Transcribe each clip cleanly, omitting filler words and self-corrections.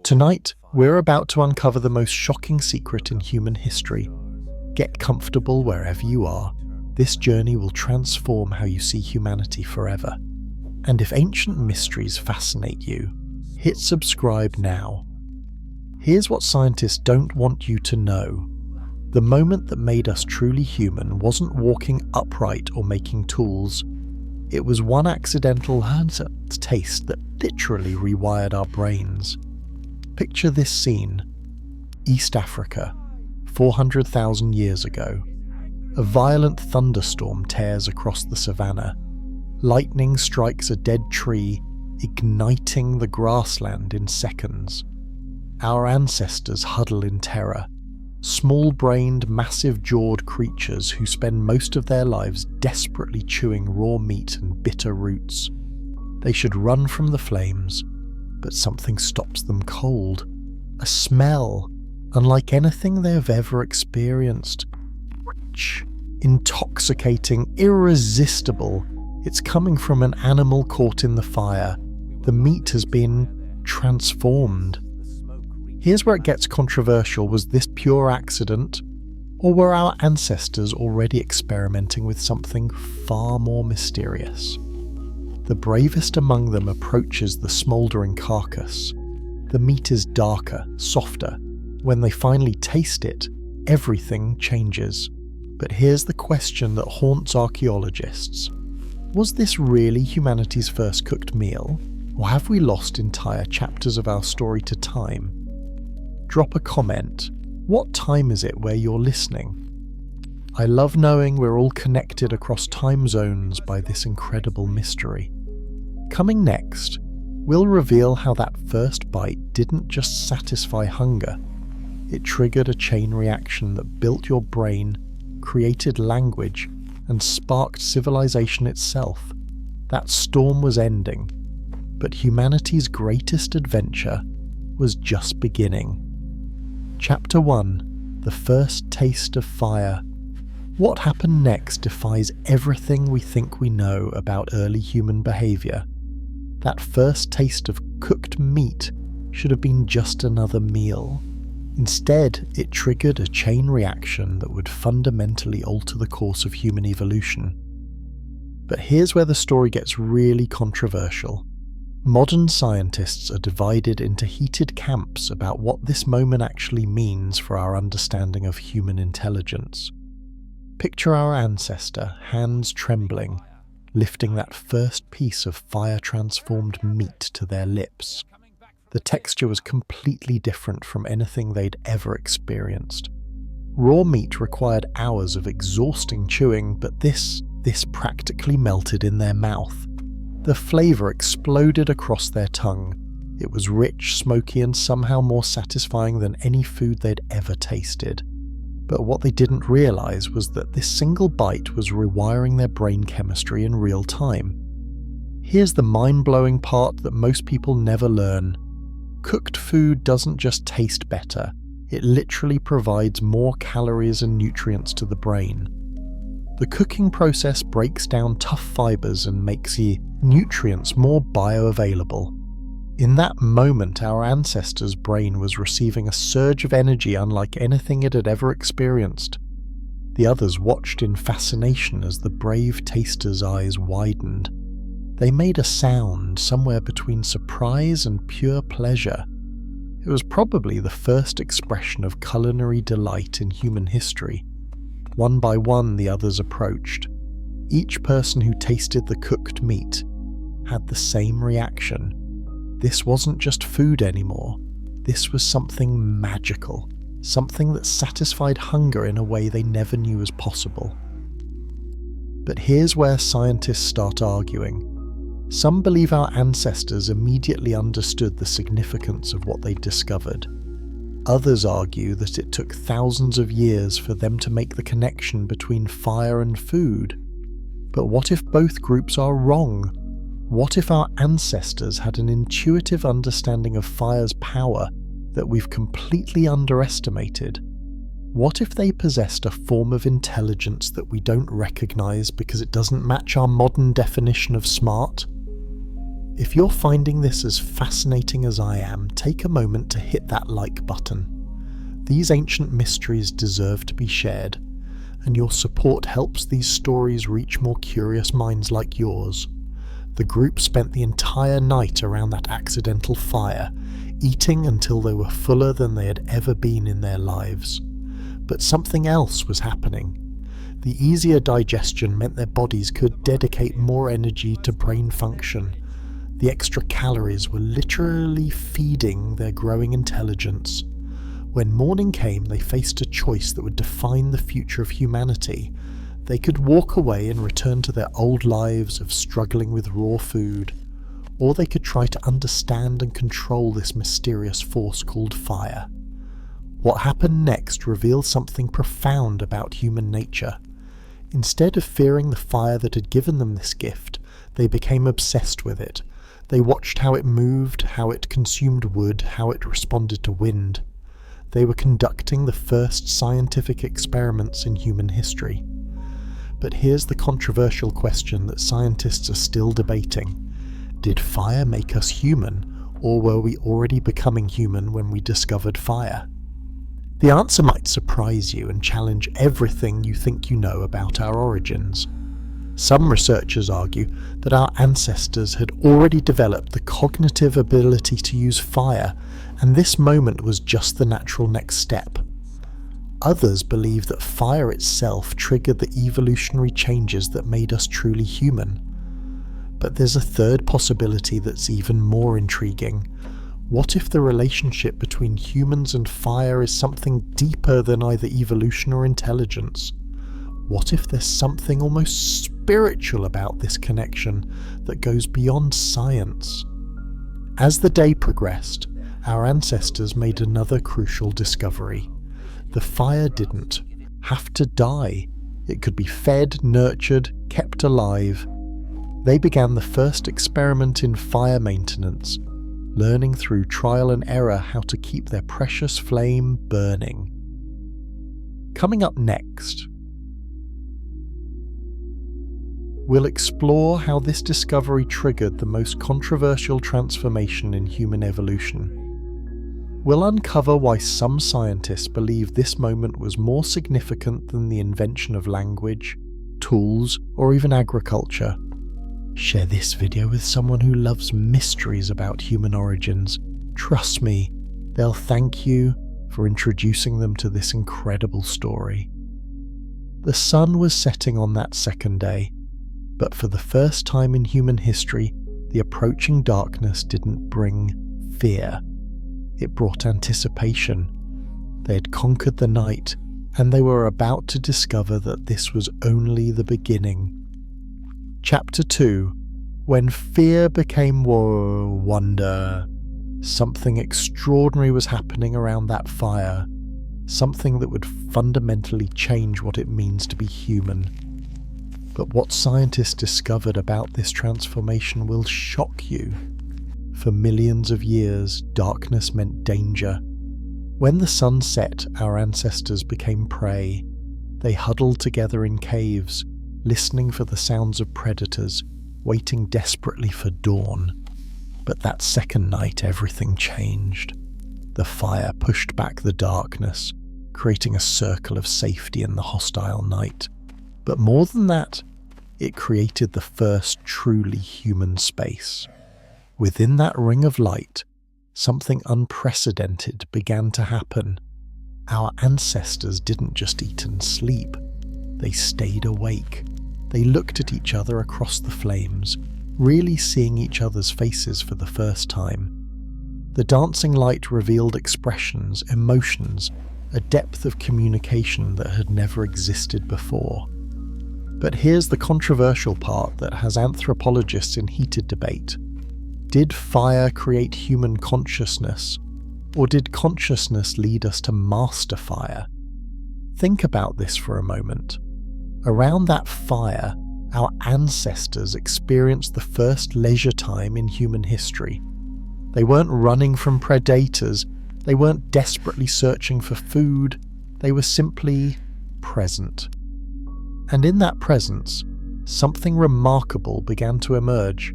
Tonight, we're about to uncover the most shocking secret in human history. Get comfortable wherever you are. This journey will transform how you see humanity forever. And if ancient mysteries fascinate you, hit subscribe now. Here's what scientists don't want you to know. The moment that made us truly human wasn't walking upright or making tools. It was one accidental taste that literally rewired our brains. Picture this scene. East Africa, 400,000 years ago. A violent thunderstorm tears across the savannah. Lightning strikes a dead tree, igniting the grassland in seconds. Our ancestors huddle in terror. Small-brained, massive-jawed creatures who spend most of their lives desperately chewing raw meat and bitter roots. They should run from the flames, but something stops them cold. A smell, unlike anything they have ever experienced. Rich, intoxicating, irresistible. It's coming from an animal caught in the fire. The meat has been transformed. Here's where it gets controversial. Was this pure accident? Or were our ancestors already experimenting with something far more mysterious? The bravest among them approaches the smouldering carcass. The meat is darker, softer. When they finally taste it, everything changes. But here's the question that haunts archaeologists. Was this really humanity's first cooked meal? Or have we lost entire chapters of our story to time? Drop a comment. What time is it where you're listening? I love knowing we're all connected across time zones by this incredible mystery. Coming next, we'll reveal how that first bite didn't just satisfy hunger. It triggered a chain reaction that built your brain, created language, and sparked civilization itself. That storm was ending, but humanity's greatest adventure was just beginning. Chapter 1: The First Taste of Fire. What happened next defies everything we think we know about early human behaviour. That first taste of cooked meat should have been just another meal. Instead, it triggered a chain reaction that would fundamentally alter the course of human evolution. But here's where the story gets really controversial. Modern scientists are divided into heated camps about what this moment actually means for our understanding of human intelligence. Picture our ancestor, hands trembling, lifting that first piece of fire-transformed meat to their lips. The texture was completely different from anything they'd ever experienced. Raw meat required hours of exhausting chewing, but this practically melted in their mouth. The flavour exploded across their tongue. It was rich, smoky, and somehow more satisfying than any food they'd ever tasted. But what they didn't realise was that this single bite was rewiring their brain chemistry in real time. Here's the mind-blowing part that most people never learn. Cooked food doesn't just taste better, it literally provides more calories and nutrients to the brain. The cooking process breaks down tough fibres and makes the nutrients more bioavailable. In that moment, our ancestors' brain was receiving a surge of energy unlike anything it had ever experienced. The others watched in fascination as the brave taster's eyes widened. They made a sound somewhere between surprise and pure pleasure. It was probably the first expression of culinary delight in human history. One by one, the others approached. Each person who tasted the cooked meat had the same reaction. This wasn't just food anymore. This was something magical, something that satisfied hunger in a way they never knew was possible. But here's where scientists start arguing. Some believe our ancestors immediately understood the significance of what they'd discovered. Others argue that it took thousands of years for them to make the connection between fire and food. But what if both groups are wrong? What if our ancestors had an intuitive understanding of fire's power that we've completely underestimated? What if they possessed a form of intelligence that we don't recognize because it doesn't match our modern definition of smart? If you're finding this as fascinating as I am, take a moment to hit that like button. These ancient mysteries deserve to be shared, and your support helps these stories reach more curious minds like yours. The group spent the entire night around that accidental fire, eating until they were fuller than they had ever been in their lives. But something else was happening. The easier digestion meant their bodies could dedicate more energy to brain function. The extra calories were literally feeding their growing intelligence. When morning came, they faced a choice that would define the future of humanity. They could walk away and return to their old lives of struggling with raw food, or they could try to understand and control this mysterious force called fire. What happened next revealed something profound about human nature. Instead of fearing the fire that had given them this gift, they became obsessed with it. They watched how it moved, how it consumed wood, how it responded to wind. They were conducting the first scientific experiments in human history. But here's the controversial question that scientists are still debating. Did fire make us human, or were we already becoming human when we discovered fire? The answer might surprise you and challenge everything you think you know about our origins. Some researchers argue that our ancestors had already developed the cognitive ability to use fire, and this moment was just the natural next step. Others believe that fire itself triggered the evolutionary changes that made us truly human. But there's a third possibility that's even more intriguing. What if the relationship between humans and fire is something deeper than either evolution or intelligence? What if there's something almost spiritual about this connection that goes beyond science? As the day progressed, our ancestors made another crucial discovery. The fire didn't have to die. It could be fed, nurtured, kept alive. They began the first experiment in fire maintenance, learning through trial and error how to keep their precious flame burning. Coming up next, we'll explore how this discovery triggered the most controversial transformation in human evolution. We'll uncover why some scientists believe this moment was more significant than the invention of language, tools, or even agriculture. Share this video with someone who loves mysteries about human origins. Trust me, they'll thank you for introducing them to this incredible story. The sun was setting on that second day, but for the first time in human history, the approaching darkness didn't bring fear. It brought anticipation. They had conquered the night, and they were about to discover that this was only the beginning. Chapter 2. When fear became wonder. Something extraordinary was happening around that fire. Something that would fundamentally change what it means to be human. But what scientists discovered about this transformation will shock you. For millions of years, darkness meant danger. When the sun set, our ancestors became prey. They huddled together in caves, listening for the sounds of predators, waiting desperately for dawn. But that second night, everything changed. The fire pushed back the darkness, creating a circle of safety in the hostile night. But more than that, it created the first truly human space. Within that ring of light, something unprecedented began to happen. Our ancestors didn't just eat and sleep. They stayed awake. They looked at each other across the flames, really seeing each other's faces for the first time. The dancing light revealed expressions, emotions, a depth of communication that had never existed before. But here's the controversial part that has anthropologists in heated debate. Did fire create human consciousness, or did consciousness lead us to master fire? Think about this for a moment. Around that fire, our ancestors experienced the first leisure time in human history. They weren't running from predators, they weren't desperately searching for food, they were simply present. And in that presence, something remarkable began to emerge.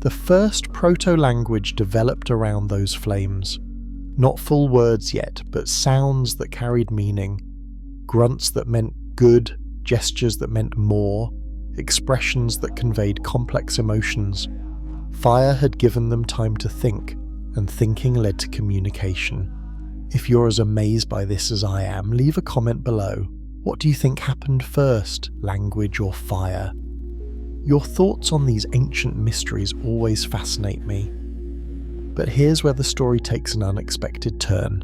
The first proto-language developed around those flames. Not full words yet, but sounds that carried meaning, grunts that meant good, gestures that meant more, expressions that conveyed complex emotions. Fire had given them time to think, and thinking led to communication. If you're as amazed by this as I am, leave a comment below. What do you think happened first, language or fire? Your thoughts on these ancient mysteries always fascinate me. But here's where the story takes an unexpected turn.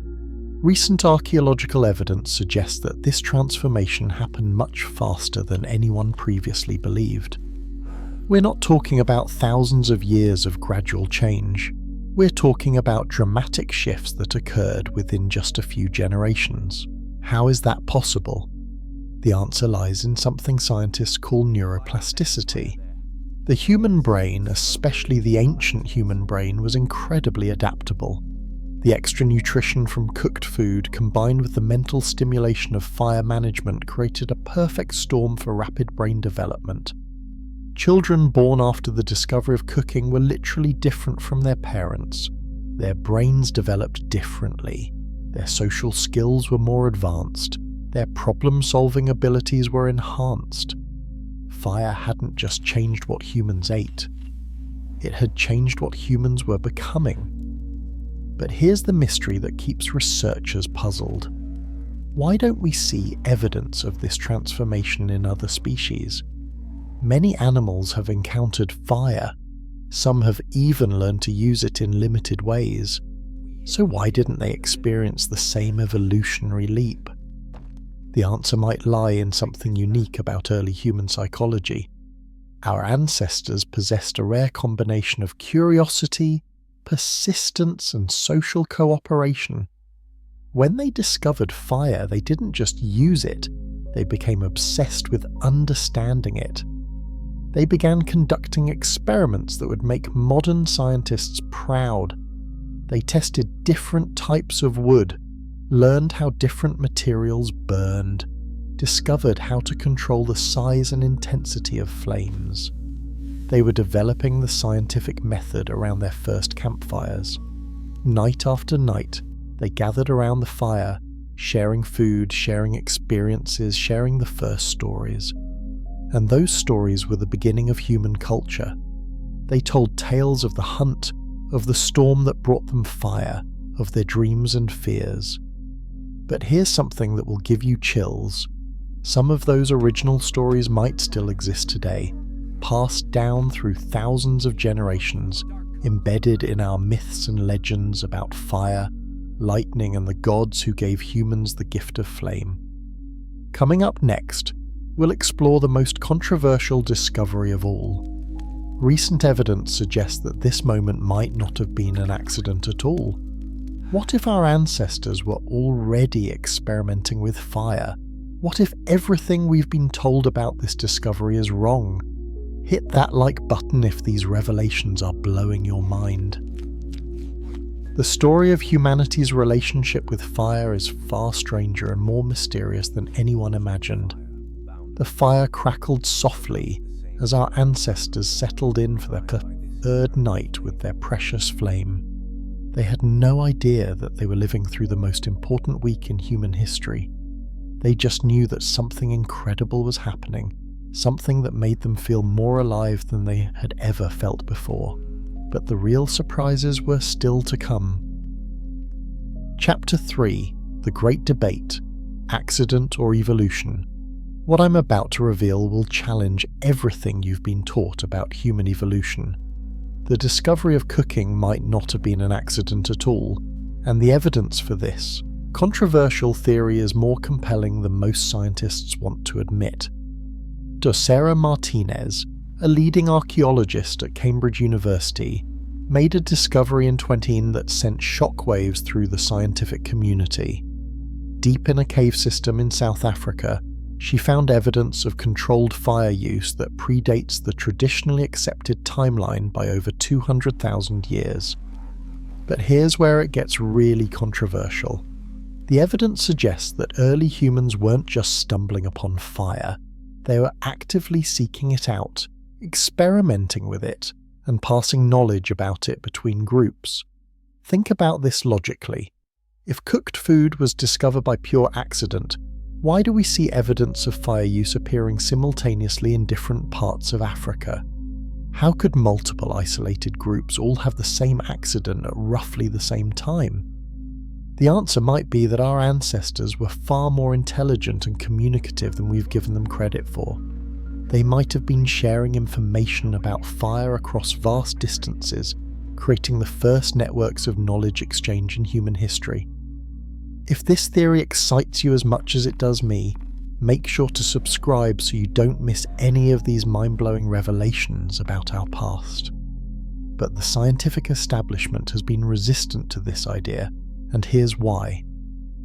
Recent archaeological evidence suggests that this transformation happened much faster than anyone previously believed. We're not talking about thousands of years of gradual change. We're talking about dramatic shifts that occurred within just a few generations. How is that possible? The answer lies in something scientists call neuroplasticity. The human brain, especially the ancient human brain, was incredibly adaptable. The extra nutrition from cooked food combined with the mental stimulation of fire management created a perfect storm for rapid brain development. Children born after the discovery of cooking were literally different from their parents. Their brains developed differently. Their social skills were more advanced. Their problem-solving abilities were enhanced. Fire hadn't just changed what humans ate. It had changed what humans were becoming. But here's the mystery that keeps researchers puzzled. Why don't we see evidence of this transformation in other species? Many animals have encountered fire. Some have even learned to use it in limited ways. So why didn't they experience the same evolutionary leap? The answer might lie in something unique about early human psychology. Our ancestors possessed a rare combination of curiosity, persistence, and social cooperation. When they discovered fire, they didn't just use it, they became obsessed with understanding it. They began conducting experiments that would make modern scientists proud. They tested different types of wood, learned how different materials burned, discovered how to control the size and intensity of flames. They were developing the scientific method around their first campfires. Night after night, they gathered around the fire, sharing food, sharing experiences, sharing the first stories. And those stories were the beginning of human culture. They told tales of the hunt, of the storm that brought them fire, of their dreams and fears. But here's something that will give you chills. Some of those original stories might still exist today, passed down through thousands of generations, embedded in our myths and legends about fire, lightning, and the gods who gave humans the gift of flame. Coming up next, we'll explore the most controversial discovery of all. Recent evidence suggests that this moment might not have been an accident at all. What if our ancestors were already experimenting with fire? What if everything we've been told about this discovery is wrong? Hit that like button if these revelations are blowing your mind. The story of humanity's relationship with fire is far stranger and more mysterious than anyone imagined. The fire crackled softly as our ancestors settled in for their third night with their precious flame. They had no idea that they were living through the most important week in human history. They just knew that something incredible was happening, something that made them feel more alive than they had ever felt before. But the real surprises were still to come. Chapter 3: The Great Debate: Accident or Evolution. What I'm about to reveal will challenge everything you've been taught about human evolution. The discovery of cooking might not have been an accident at all, and the evidence for this controversial theory is more compelling than most scientists want to admit. Docera Martinez, a leading archaeologist at Cambridge University, made a discovery in 2010 that sent shockwaves through the scientific community. Deep in a cave system in South Africa, she found evidence of controlled fire use that predates the traditionally accepted timeline by over 200,000 years. But here's where it gets really controversial. The evidence suggests that early humans weren't just stumbling upon fire, they were actively seeking it out, experimenting with it, and passing knowledge about it between groups. Think about this logically. If cooked food was discovered by pure accident, why do we see evidence of fire use appearing simultaneously in different parts of Africa? How could multiple isolated groups all have the same accident at roughly the same time? The answer might be that our ancestors were far more intelligent and communicative than we've given them credit for. They might have been sharing information about fire across vast distances, creating the first networks of knowledge exchange in human history. If this theory excites you as much as it does me, make sure to subscribe so you don't miss any of these mind-blowing revelations about our past. But the scientific establishment has been resistant to this idea, and here's why.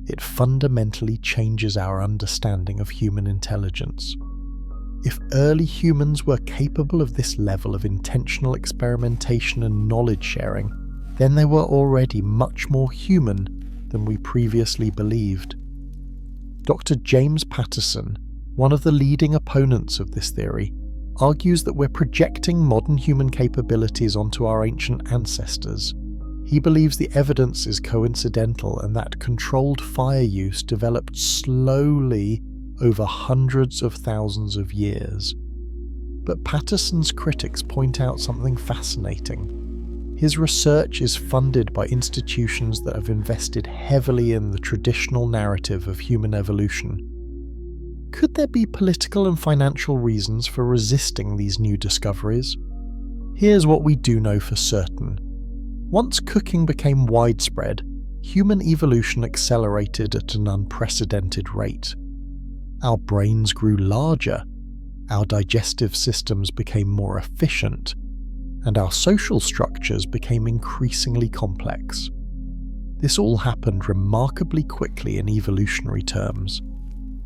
It fundamentally changes our understanding of human intelligence. If early humans were capable of this level of intentional experimentation and knowledge sharing, then they were already much more human than we previously believed. Dr. James Patterson, one of the leading opponents of this theory, argues that we're projecting modern human capabilities onto our ancient ancestors. He believes the evidence is coincidental and that controlled fire use developed slowly over hundreds of thousands of years. But Patterson's critics point out something fascinating. His research is funded by institutions that have invested heavily in the traditional narrative of human evolution. Could there be political and financial reasons for resisting these new discoveries? Here's what we do know for certain. Once cooking became widespread, human evolution accelerated at an unprecedented rate. Our brains grew larger, our digestive systems became more efficient, and our social structures became increasingly complex. This all happened remarkably quickly in evolutionary terms.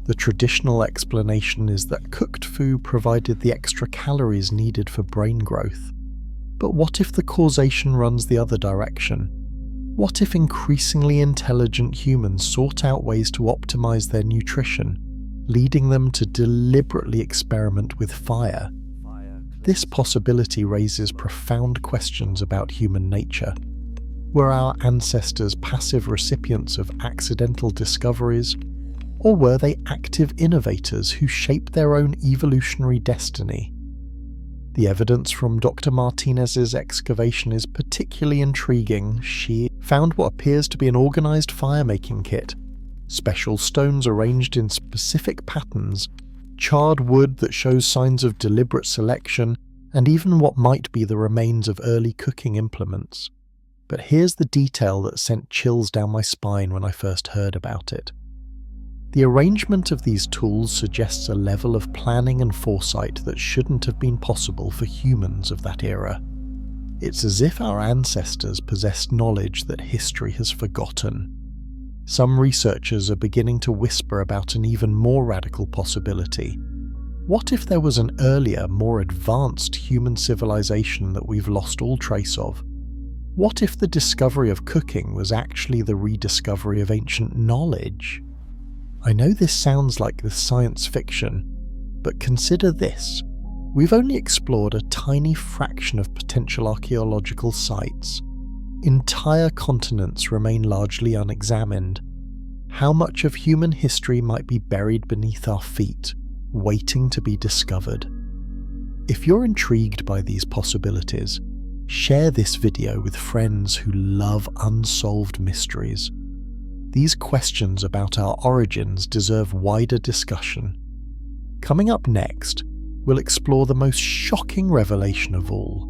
The traditional explanation is that cooked food provided the extra calories needed for brain growth. But what if the causation runs the other direction? What if increasingly intelligent humans sought out ways to optimize their nutrition, leading them to deliberately experiment with fire? This possibility raises profound questions about human nature. Were our ancestors passive recipients of accidental discoveries, or were they active innovators who shaped their own evolutionary destiny? The evidence from Dr. Martinez's excavation is particularly intriguing. She found what appears to be an organized fire-making kit, special stones arranged in specific patterns, charred wood that shows signs of deliberate selection, and even what might be the remains of early cooking implements. But here's the detail that sent chills down my spine when I first heard about it. The arrangement of these tools suggests a level of planning and foresight that shouldn't have been possible for humans of that era. It's as if our ancestors possessed knowledge that history has forgotten. Some researchers are beginning to whisper about an even more radical possibility. What if there was an earlier, more advanced human civilization that we've lost all trace of? What if the discovery of cooking was actually the rediscovery of ancient knowledge? I know this sounds like the science fiction, but consider this. We've only explored a tiny fraction of potential archaeological sites. Entire continents remain largely unexamined. How much of human history might be buried beneath our feet, waiting to be discovered? If you're intrigued by these possibilities, share this video with friends who love unsolved mysteries. These questions about our origins deserve wider discussion. Coming up next, we'll explore the most shocking revelation of all: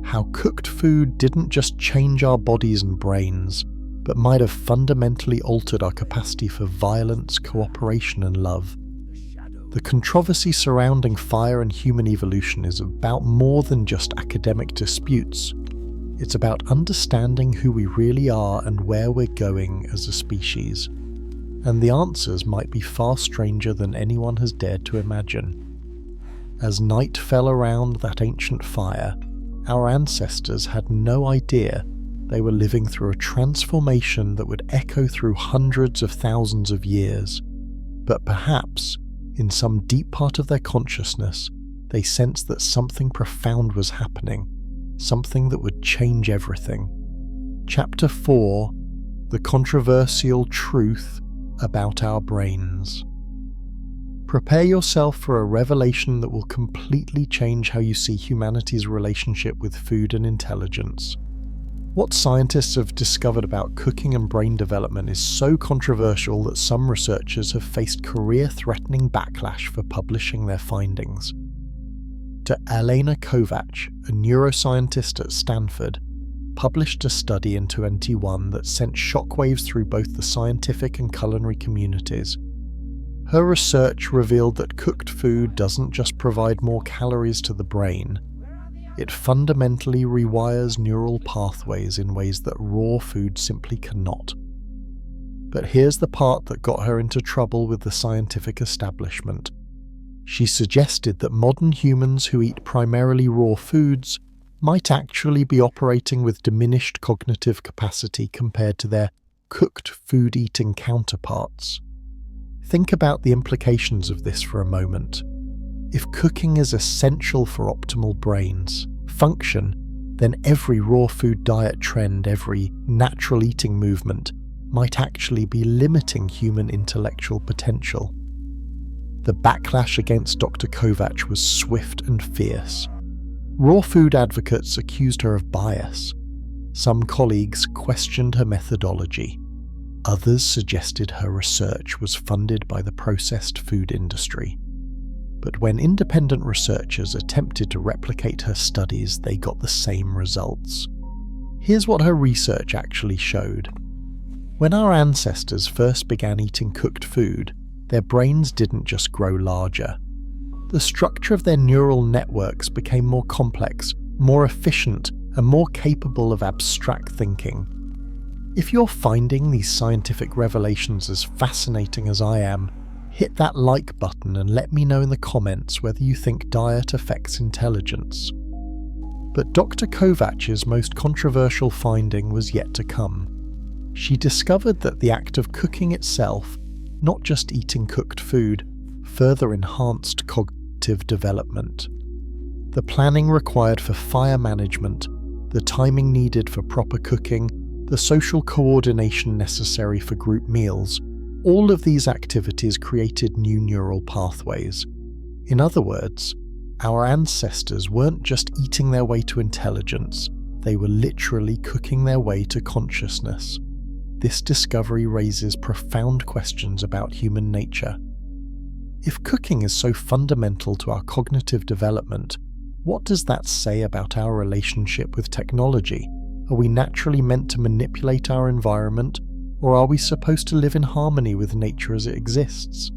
how cooked food didn't just change our bodies and brains, but might have fundamentally altered our capacity for violence, cooperation, and love. The controversy surrounding fire and human evolution is about more than just academic disputes. It's about understanding who we really are and where we're going as a species. And the answers might be far stranger than anyone has dared to imagine. As night fell around that ancient fire, our ancestors had no idea they were living through a transformation that would echo through hundreds of thousands of years. But perhaps, in some deep part of their consciousness, they sensed that something profound was happening, something that would change everything. Chapter 4: The Controversial Truth About Our Brains. Prepare yourself for a revelation that will completely change how you see humanity's relationship with food and intelligence. What scientists have discovered about cooking and brain development is so controversial that some researchers have faced career-threatening backlash for publishing their findings. Elena Kovac, a neuroscientist at Stanford, published a study in 2021 that sent shockwaves through both the scientific and culinary communities. Her research revealed that cooked food doesn't just provide more calories to the brain, it fundamentally rewires neural pathways in ways that raw food simply cannot. But here's the part that got her into trouble with the scientific establishment. She suggested that modern humans who eat primarily raw foods might actually be operating with diminished cognitive capacity compared to their cooked food-eating counterparts. Think about the implications of this for a moment. If cooking is essential for optimal brains function, then every raw food diet trend, every natural eating movement, might actually be limiting human intellectual potential. The backlash against Dr. Kovac was swift and fierce. Raw food advocates accused her of bias. Some colleagues questioned her methodology. Others suggested her research was funded by the processed food industry. But when independent researchers attempted to replicate her studies, they got the same results. Here's what her research actually showed. When our ancestors first began eating cooked food, their brains didn't just grow larger. The structure of their neural networks became more complex, more efficient, and more capable of abstract thinking. If you're finding these scientific revelations as fascinating as I am, hit that like button and let me know in the comments whether you think diet affects intelligence. But Dr. Kovac's most controversial finding was yet to come. She discovered that the act of cooking itself, not just eating cooked food, further enhanced cognitive development. The planning required for fire management, the timing needed for proper cooking, the social coordination necessary for group meals, all of these activities created new neural pathways. In other words, our ancestors weren't just eating their way to intelligence, they were literally cooking their way to consciousness. This discovery raises profound questions about human nature. If cooking is so fundamental to our cognitive development, what does that say about our relationship with technology? Are we naturally meant to manipulate our environment, or are we supposed to live in harmony with nature as it exists?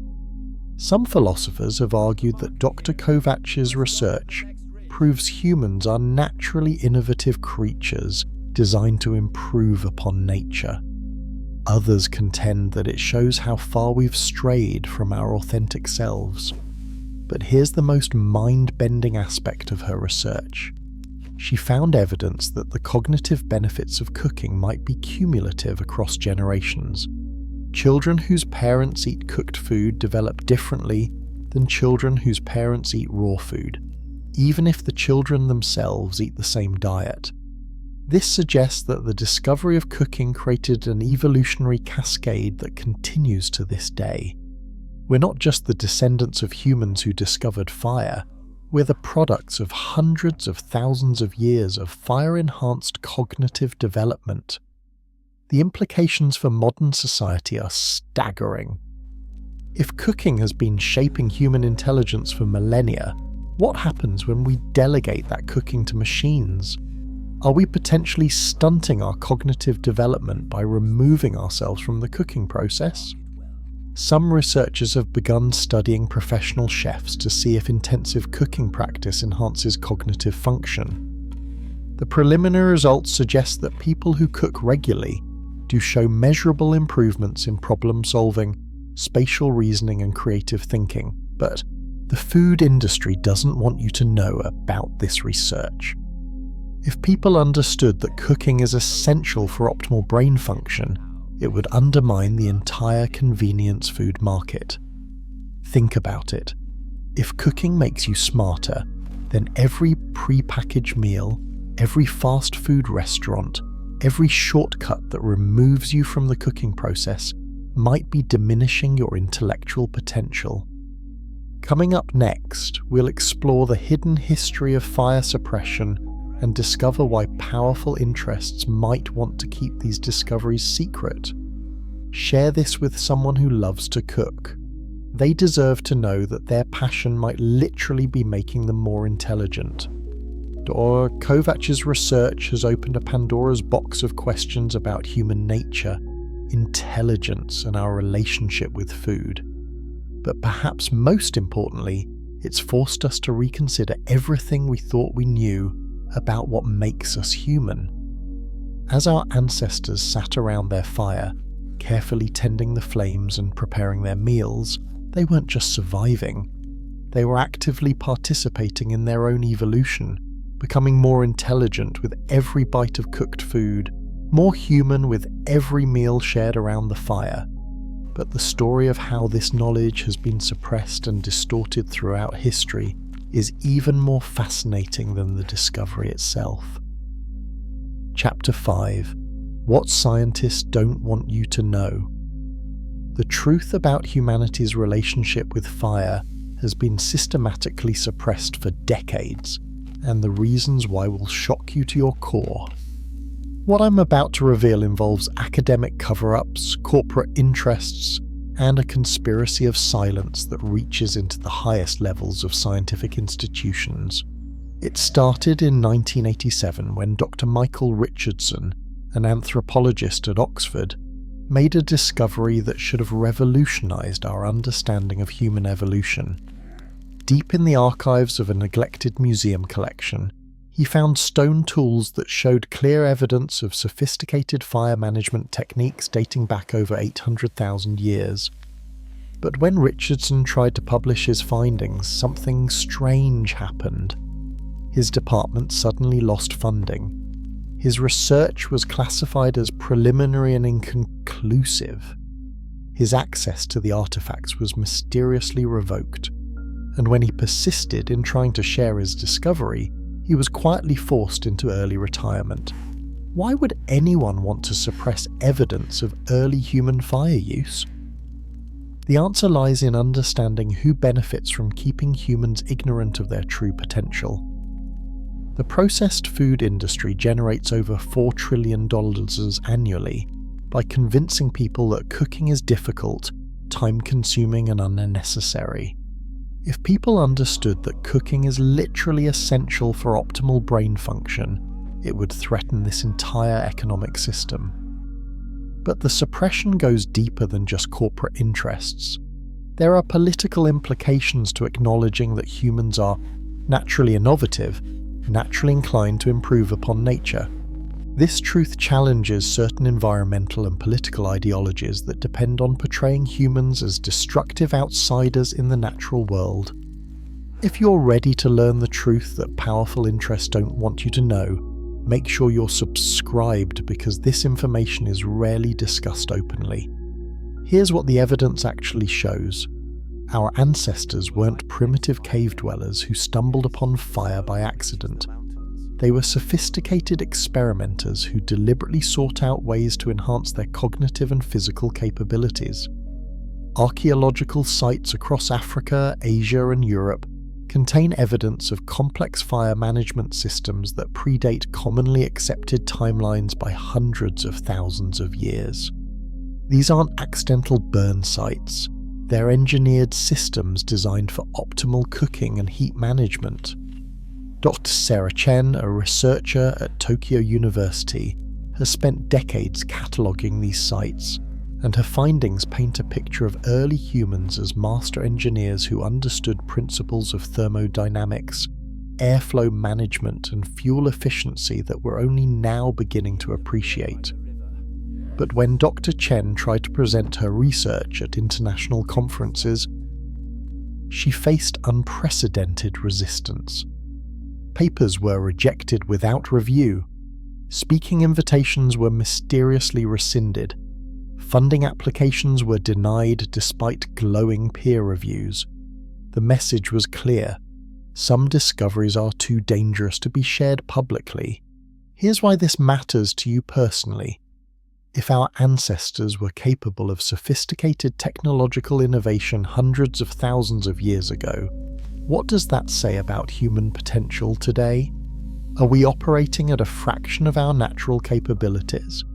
Some philosophers have argued that Dr. Kovac's research proves humans are naturally innovative creatures designed to improve upon nature. Others contend that it shows how far we've strayed from our authentic selves. But here's the most mind-bending aspect of her research. She found evidence that the cognitive benefits of cooking might be cumulative across generations. Children whose parents eat cooked food develop differently than children whose parents eat raw food, even if the children themselves eat the same diet. This suggests that the discovery of cooking created an evolutionary cascade that continues to this day. We're not just the descendants of humans who discovered fire, we're the products of hundreds of thousands of years of fire-enhanced cognitive development. The implications for modern society are staggering. If cooking has been shaping human intelligence for millennia, what happens when we delegate that cooking to machines? Are we potentially stunting our cognitive development by removing ourselves from the cooking process? Some researchers have begun studying professional chefs to see if intensive cooking practice enhances cognitive function. The preliminary results suggest that people who cook regularly do show measurable improvements in problem solving, spatial reasoning, and creative thinking. But the food industry doesn't want you to know about this research. If people understood that cooking is essential for optimal brain function, it would undermine the entire convenience food market. Think about it. If cooking makes you smarter, then every pre-packaged meal, every fast food restaurant, every shortcut that removes you from the cooking process might be diminishing your intellectual potential. Coming up next, we'll explore the hidden history of fire suppression and discover why powerful interests might want to keep these discoveries secret. Share this with someone who loves to cook. They deserve to know that their passion might literally be making them more intelligent. Dr. Kovac's research has opened a Pandora's box of questions about human nature, intelligence, and our relationship with food. But perhaps most importantly, it's forced us to reconsider everything we thought we knew about what makes us human. As our ancestors sat around their fire, carefully tending the flames and preparing their meals, they weren't just surviving. They were actively participating in their own evolution, becoming more intelligent with every bite of cooked food, more human with every meal shared around the fire. But the story of how this knowledge has been suppressed and distorted throughout history is even more fascinating than the discovery itself. Chapter 5: What Scientists Don't Want You to Know. The truth about humanity's relationship with fire has been systematically suppressed for decades, and the reasons why will shock you to your core. What I'm about to reveal involves academic cover-ups, corporate interests, and a conspiracy of silence that reaches into the highest levels of scientific institutions. It started in 1987 when Dr. Michael Richardson, an anthropologist at Oxford, made a discovery that should have revolutionized our understanding of human evolution. Deep in the archives of a neglected museum collection, he found stone tools that showed clear evidence of sophisticated fire management techniques dating back over 800,000 years. But when Richardson tried to publish his findings, something strange happened. His department suddenly lost funding. His research was classified as preliminary and inconclusive. His access to the artifacts was mysteriously revoked, and when he persisted in trying to share his discovery, he was quietly forced into early retirement. Why would anyone want to suppress evidence of early human fire use? The answer lies in understanding who benefits from keeping humans ignorant of their true potential. The processed food industry generates over $4 trillion annually by convincing people that cooking is difficult, time-consuming, and unnecessary. If people understood that cooking is literally essential for optimal brain function, it would threaten this entire economic system. But the suppression goes deeper than just corporate interests. There are political implications to acknowledging that humans are naturally innovative, naturally inclined to improve upon nature. This truth challenges certain environmental and political ideologies that depend on portraying humans as destructive outsiders in the natural world. If you're ready to learn the truth that powerful interests don't want you to know, make sure you're subscribed because this information is rarely discussed openly. Here's what the evidence actually shows. Our ancestors weren't primitive cave dwellers who stumbled upon fire by accident. They were sophisticated experimenters who deliberately sought out ways to enhance their cognitive and physical capabilities. Archaeological sites across Africa, Asia, and Europe contain evidence of complex fire management systems that predate commonly accepted timelines by hundreds of thousands of years. These aren't accidental burn sites. They're engineered systems designed for optimal cooking and heat management. Dr. Sarah Chen, a researcher at Tokyo University, has spent decades cataloguing these sites, and her findings paint a picture of early humans as master engineers who understood principles of thermodynamics, airflow management, and fuel efficiency that we're only now beginning to appreciate. But when Dr. Chen tried to present her research at international conferences, she faced unprecedented resistance. Papers were rejected without review. Speaking invitations were mysteriously rescinded. Funding applications were denied despite glowing peer reviews. The message was clear. Some discoveries are too dangerous to be shared publicly. Here's why this matters to you personally. If our ancestors were capable of sophisticated technological innovation hundreds of thousands of years ago, what does that say about human potential today? Are we operating at a fraction of our natural capabilities?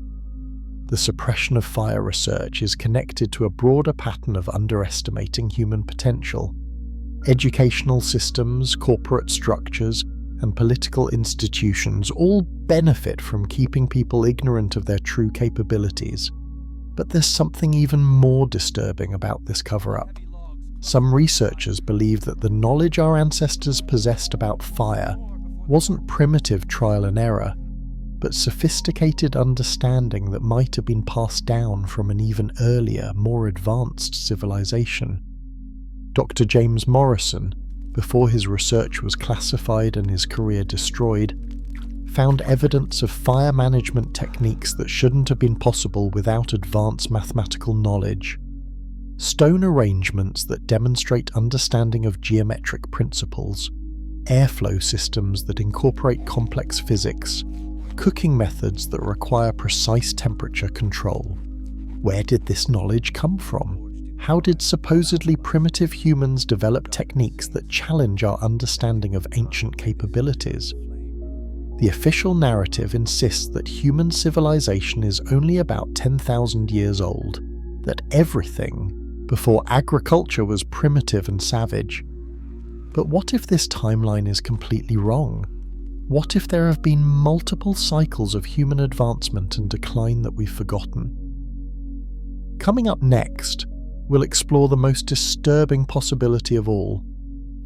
The suppression of fire research is connected to a broader pattern of underestimating human potential. Educational systems, corporate structures, and political institutions all benefit from keeping people ignorant of their true capabilities. But there's something even more disturbing about this cover-up. Some researchers believe that the knowledge our ancestors possessed about fire wasn't primitive trial and error, but sophisticated understanding that might have been passed down from an even earlier, more advanced civilization. Dr. James Morrison, before his research was classified and his career destroyed, found evidence of fire management techniques that shouldn't have been possible without advanced mathematical knowledge. Stone arrangements that demonstrate understanding of geometric principles, airflow systems that incorporate complex physics, cooking methods that require precise temperature control. Where did this knowledge come from? How did supposedly primitive humans develop techniques that challenge our understanding of ancient capabilities? The official narrative insists that human civilization is only about 10,000 years old, that everything before agriculture was primitive and savage. But what if this timeline is completely wrong? What if there have been multiple cycles of human advancement and decline that we've forgotten? Coming up next, we'll explore the most disturbing possibility of all,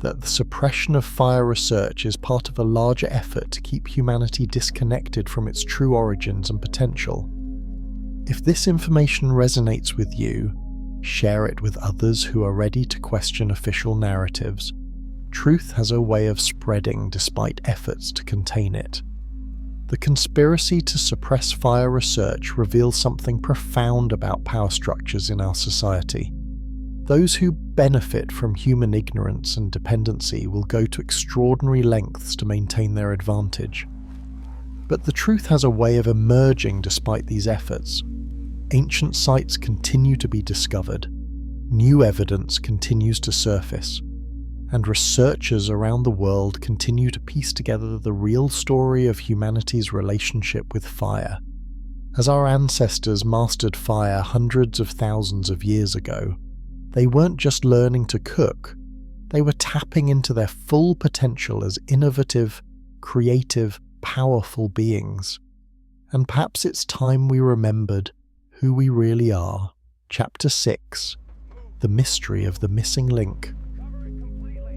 that the suppression of fire research is part of a larger effort to keep humanity disconnected from its true origins and potential. If this information resonates with you, share it with others who are ready to question official narratives. Truth has a way of spreading despite efforts to contain it. The conspiracy to suppress fire research reveals something profound about power structures in our society. Those who benefit from human ignorance and dependency will go to extraordinary lengths to maintain their advantage. But the truth has a way of emerging despite these efforts. Ancient sites continue to be discovered, new evidence continues to surface, and researchers around the world continue to piece together the real story of humanity's relationship with fire. As our ancestors mastered fire hundreds of thousands of years ago, they weren't just learning to cook, they were tapping into their full potential as innovative, creative, powerful beings. And perhaps it's time we remembered who we really are. Chapter 6: The Mystery of the Missing Link.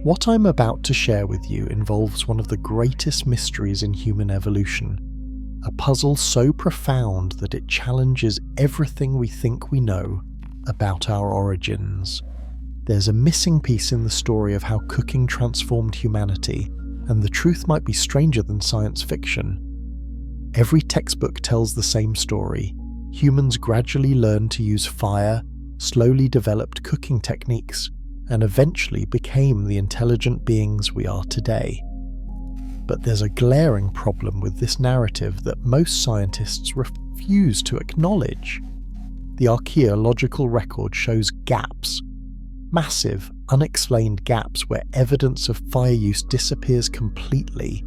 What I'm about to share with you involves one of the greatest mysteries in human evolution, a puzzle so profound that it challenges everything we think we know about our origins. There's a missing piece in the story of how cooking transformed humanity, and the truth might be stranger than science fiction. Every textbook tells the same story. Humans gradually learned to use fire, slowly developed cooking techniques, and eventually became the intelligent beings we are today. But there's a glaring problem with this narrative that most scientists refuse to acknowledge. The archaeological record shows gaps, massive, unexplained gaps where evidence of fire use disappears completely,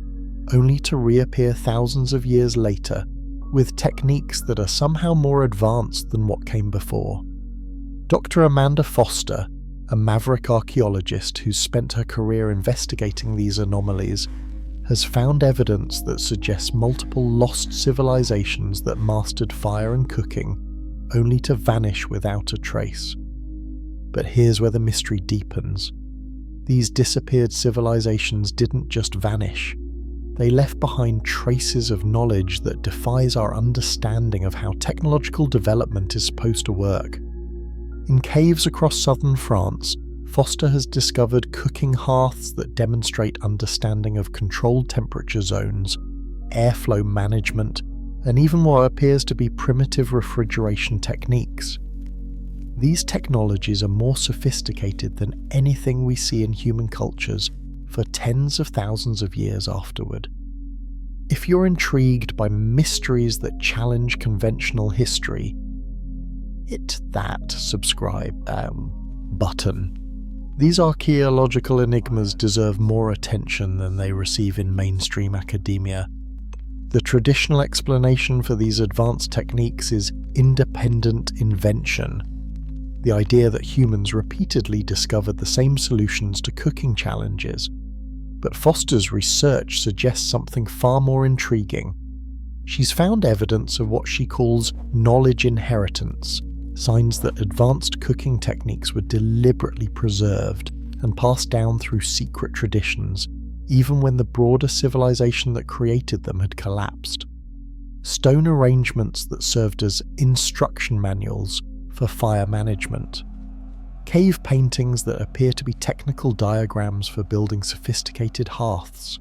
only to reappear thousands of years later, with techniques that are somehow more advanced than what came before. Dr. Amanda Foster, a maverick archaeologist who's spent her career investigating these anomalies, has found evidence that suggests multiple lost civilizations that mastered fire and cooking, only to vanish without a trace. But here's where the mystery deepens. These disappeared civilizations didn't just vanish. They left behind traces of knowledge that defies our understanding of how technological development is supposed to work. In caves across southern France, Foster has discovered cooking hearths that demonstrate understanding of controlled temperature zones, airflow management, and even what appears to be primitive refrigeration techniques. These technologies are more sophisticated than anything we see in human cultures for tens of thousands of years afterward. If you're intrigued by mysteries that challenge conventional history, hit that subscribe button. These archaeological enigmas deserve more attention than they receive in mainstream academia. The traditional explanation for these advanced techniques is independent invention, the idea that humans repeatedly discovered the same solutions to cooking challenges. But Foster's research suggests something far more intriguing. She's found evidence of what she calls knowledge inheritance, signs that advanced cooking techniques were deliberately preserved and passed down through secret traditions, even when the broader civilization that created them had collapsed. Stone arrangements that served as instruction manuals for fire management. Cave paintings that appear to be technical diagrams for building sophisticated hearths.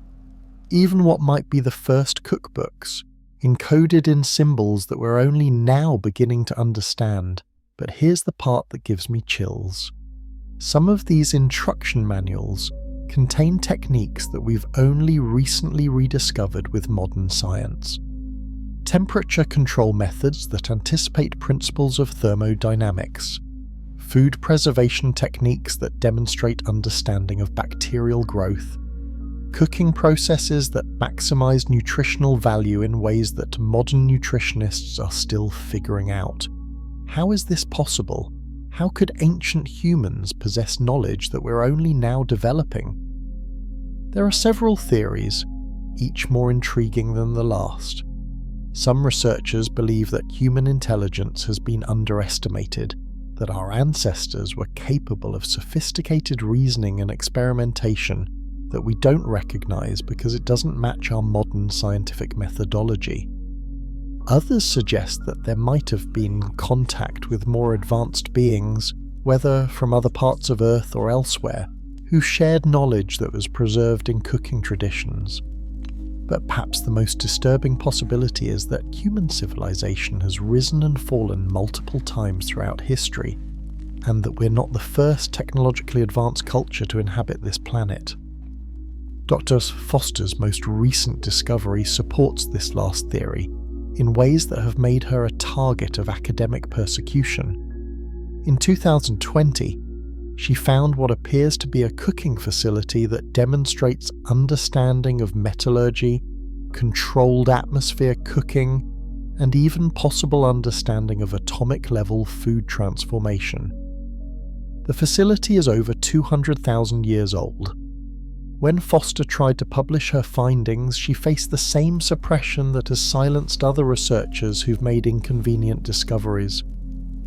Even what might be the first cookbooks, encoded in symbols that we're only now beginning to understand. But here's the part that gives me chills. Some of these instruction manuals contain techniques that we've only recently rediscovered with modern science. Temperature control methods that anticipate principles of thermodynamics. Food preservation techniques that demonstrate understanding of bacterial growth. Cooking processes that maximize nutritional value in ways that modern nutritionists are still figuring out. How is this possible? How could ancient humans possess knowledge that we're only now developing? There are several theories, each more intriguing than the last. Some researchers believe that human intelligence has been underestimated, that our ancestors were capable of sophisticated reasoning and experimentation that we don't recognize because it doesn't match our modern scientific methodology. Others suggest that there might have been contact with more advanced beings, whether from other parts of Earth or elsewhere, who shared knowledge that was preserved in cooking traditions. But perhaps the most disturbing possibility is that human civilization has risen and fallen multiple times throughout history, and that we're not the first technologically advanced culture to inhabit this planet. Dr. Foster's most recent discovery supports this last theory, in ways that have made her a target of academic persecution. In 2020, she found what appears to be a cooking facility that demonstrates understanding of metallurgy, controlled atmosphere cooking, and even possible understanding of atomic-level food transformation. The facility is over 200,000 years old. When Foster tried to publish her findings, she faced the same suppression that has silenced other researchers who've made inconvenient discoveries.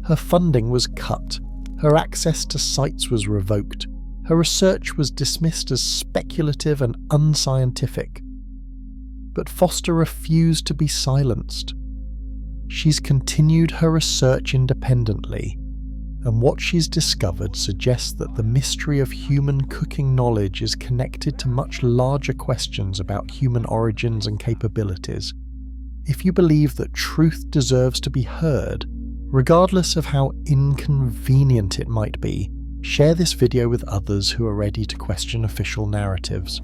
Her funding was cut, her access to sites was revoked, her research was dismissed as speculative and unscientific. But Foster refused to be silenced. She's continued her research independently, and what she's discovered suggests that the mystery of human cooking knowledge is connected to much larger questions about human origins and capabilities. If you believe that truth deserves to be heard, regardless of how inconvenient it might be, share this video with others who are ready to question official narratives.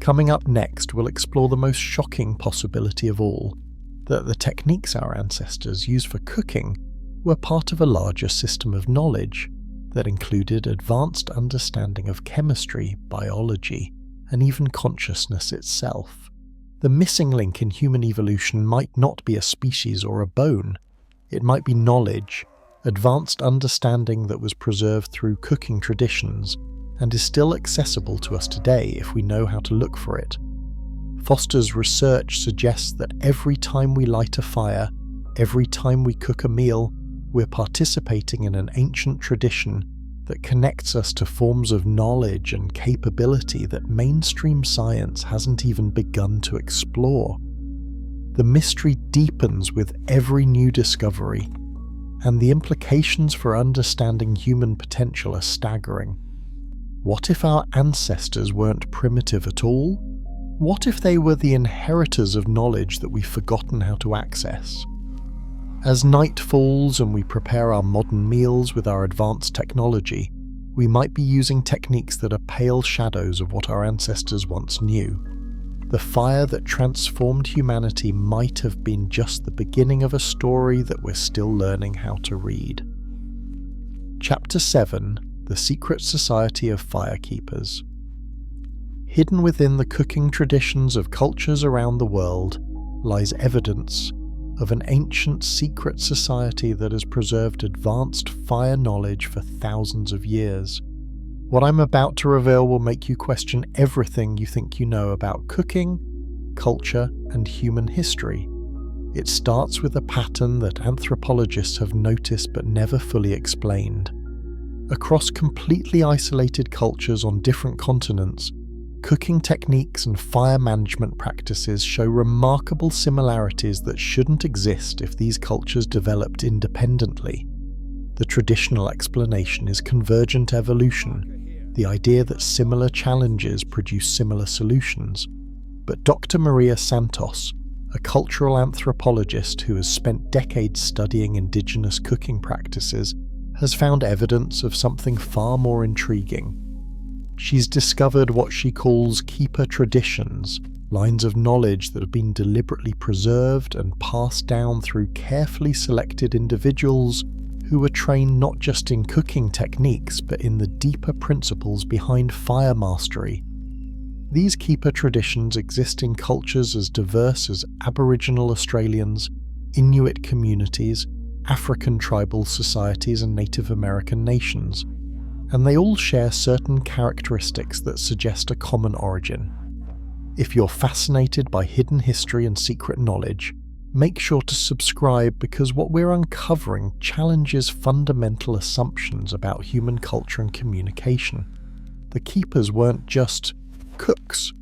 Coming up next, we'll explore the most shocking possibility of all, that the techniques our ancestors used for cooking were part of a larger system of knowledge that included advanced understanding of chemistry, biology, and even consciousness itself. The missing link in human evolution might not be a species or a bone. It might be knowledge, advanced understanding that was preserved through cooking traditions and is still accessible to us today if we know how to look for it. Foster's research suggests that every time we light a fire, every time we cook a meal, we're participating in an ancient tradition that connects us to forms of knowledge and capability that mainstream science hasn't even begun to explore. The mystery deepens with every new discovery, and the implications for understanding human potential are staggering. What if our ancestors weren't primitive at all? What if they were the inheritors of knowledge that we've forgotten how to access? As night falls and we prepare our modern meals with our advanced technology, we might be using techniques that are pale shadows of what our ancestors once knew. the fire that transformed humanity might have been just the beginning of a story that we're still learning how to read. Chapter 7: The Secret Society of Firekeepers. Hidden within the cooking traditions of cultures around the world lies evidence of an ancient secret society that has preserved advanced fire knowledge for thousands of years. What I'm about to reveal will make you question everything you think you know about cooking, culture, and human history. It starts with a pattern that anthropologists have noticed but never fully explained. Across completely isolated cultures on different continents, cooking techniques and fire management practices show remarkable similarities that shouldn't exist if these cultures developed independently. The traditional explanation is convergent evolution, the idea that similar challenges produce similar solutions. But Dr. Maria Santos, a cultural anthropologist who has spent decades studying indigenous cooking practices, has found evidence of something far more intriguing. She's discovered what she calls keeper traditions, lines of knowledge that have been deliberately preserved and passed down through carefully selected individuals who were trained not just in cooking techniques but in the deeper principles behind fire mastery. These keeper traditions exist in cultures as diverse as Aboriginal Australians, Inuit communities, African tribal societies, and Native American nations, and they all share certain characteristics that suggest a common origin. If you're fascinated by hidden history and secret knowledge, make sure to subscribe, because what we're uncovering challenges fundamental assumptions about human culture and communication. The keepers weren't just cooks.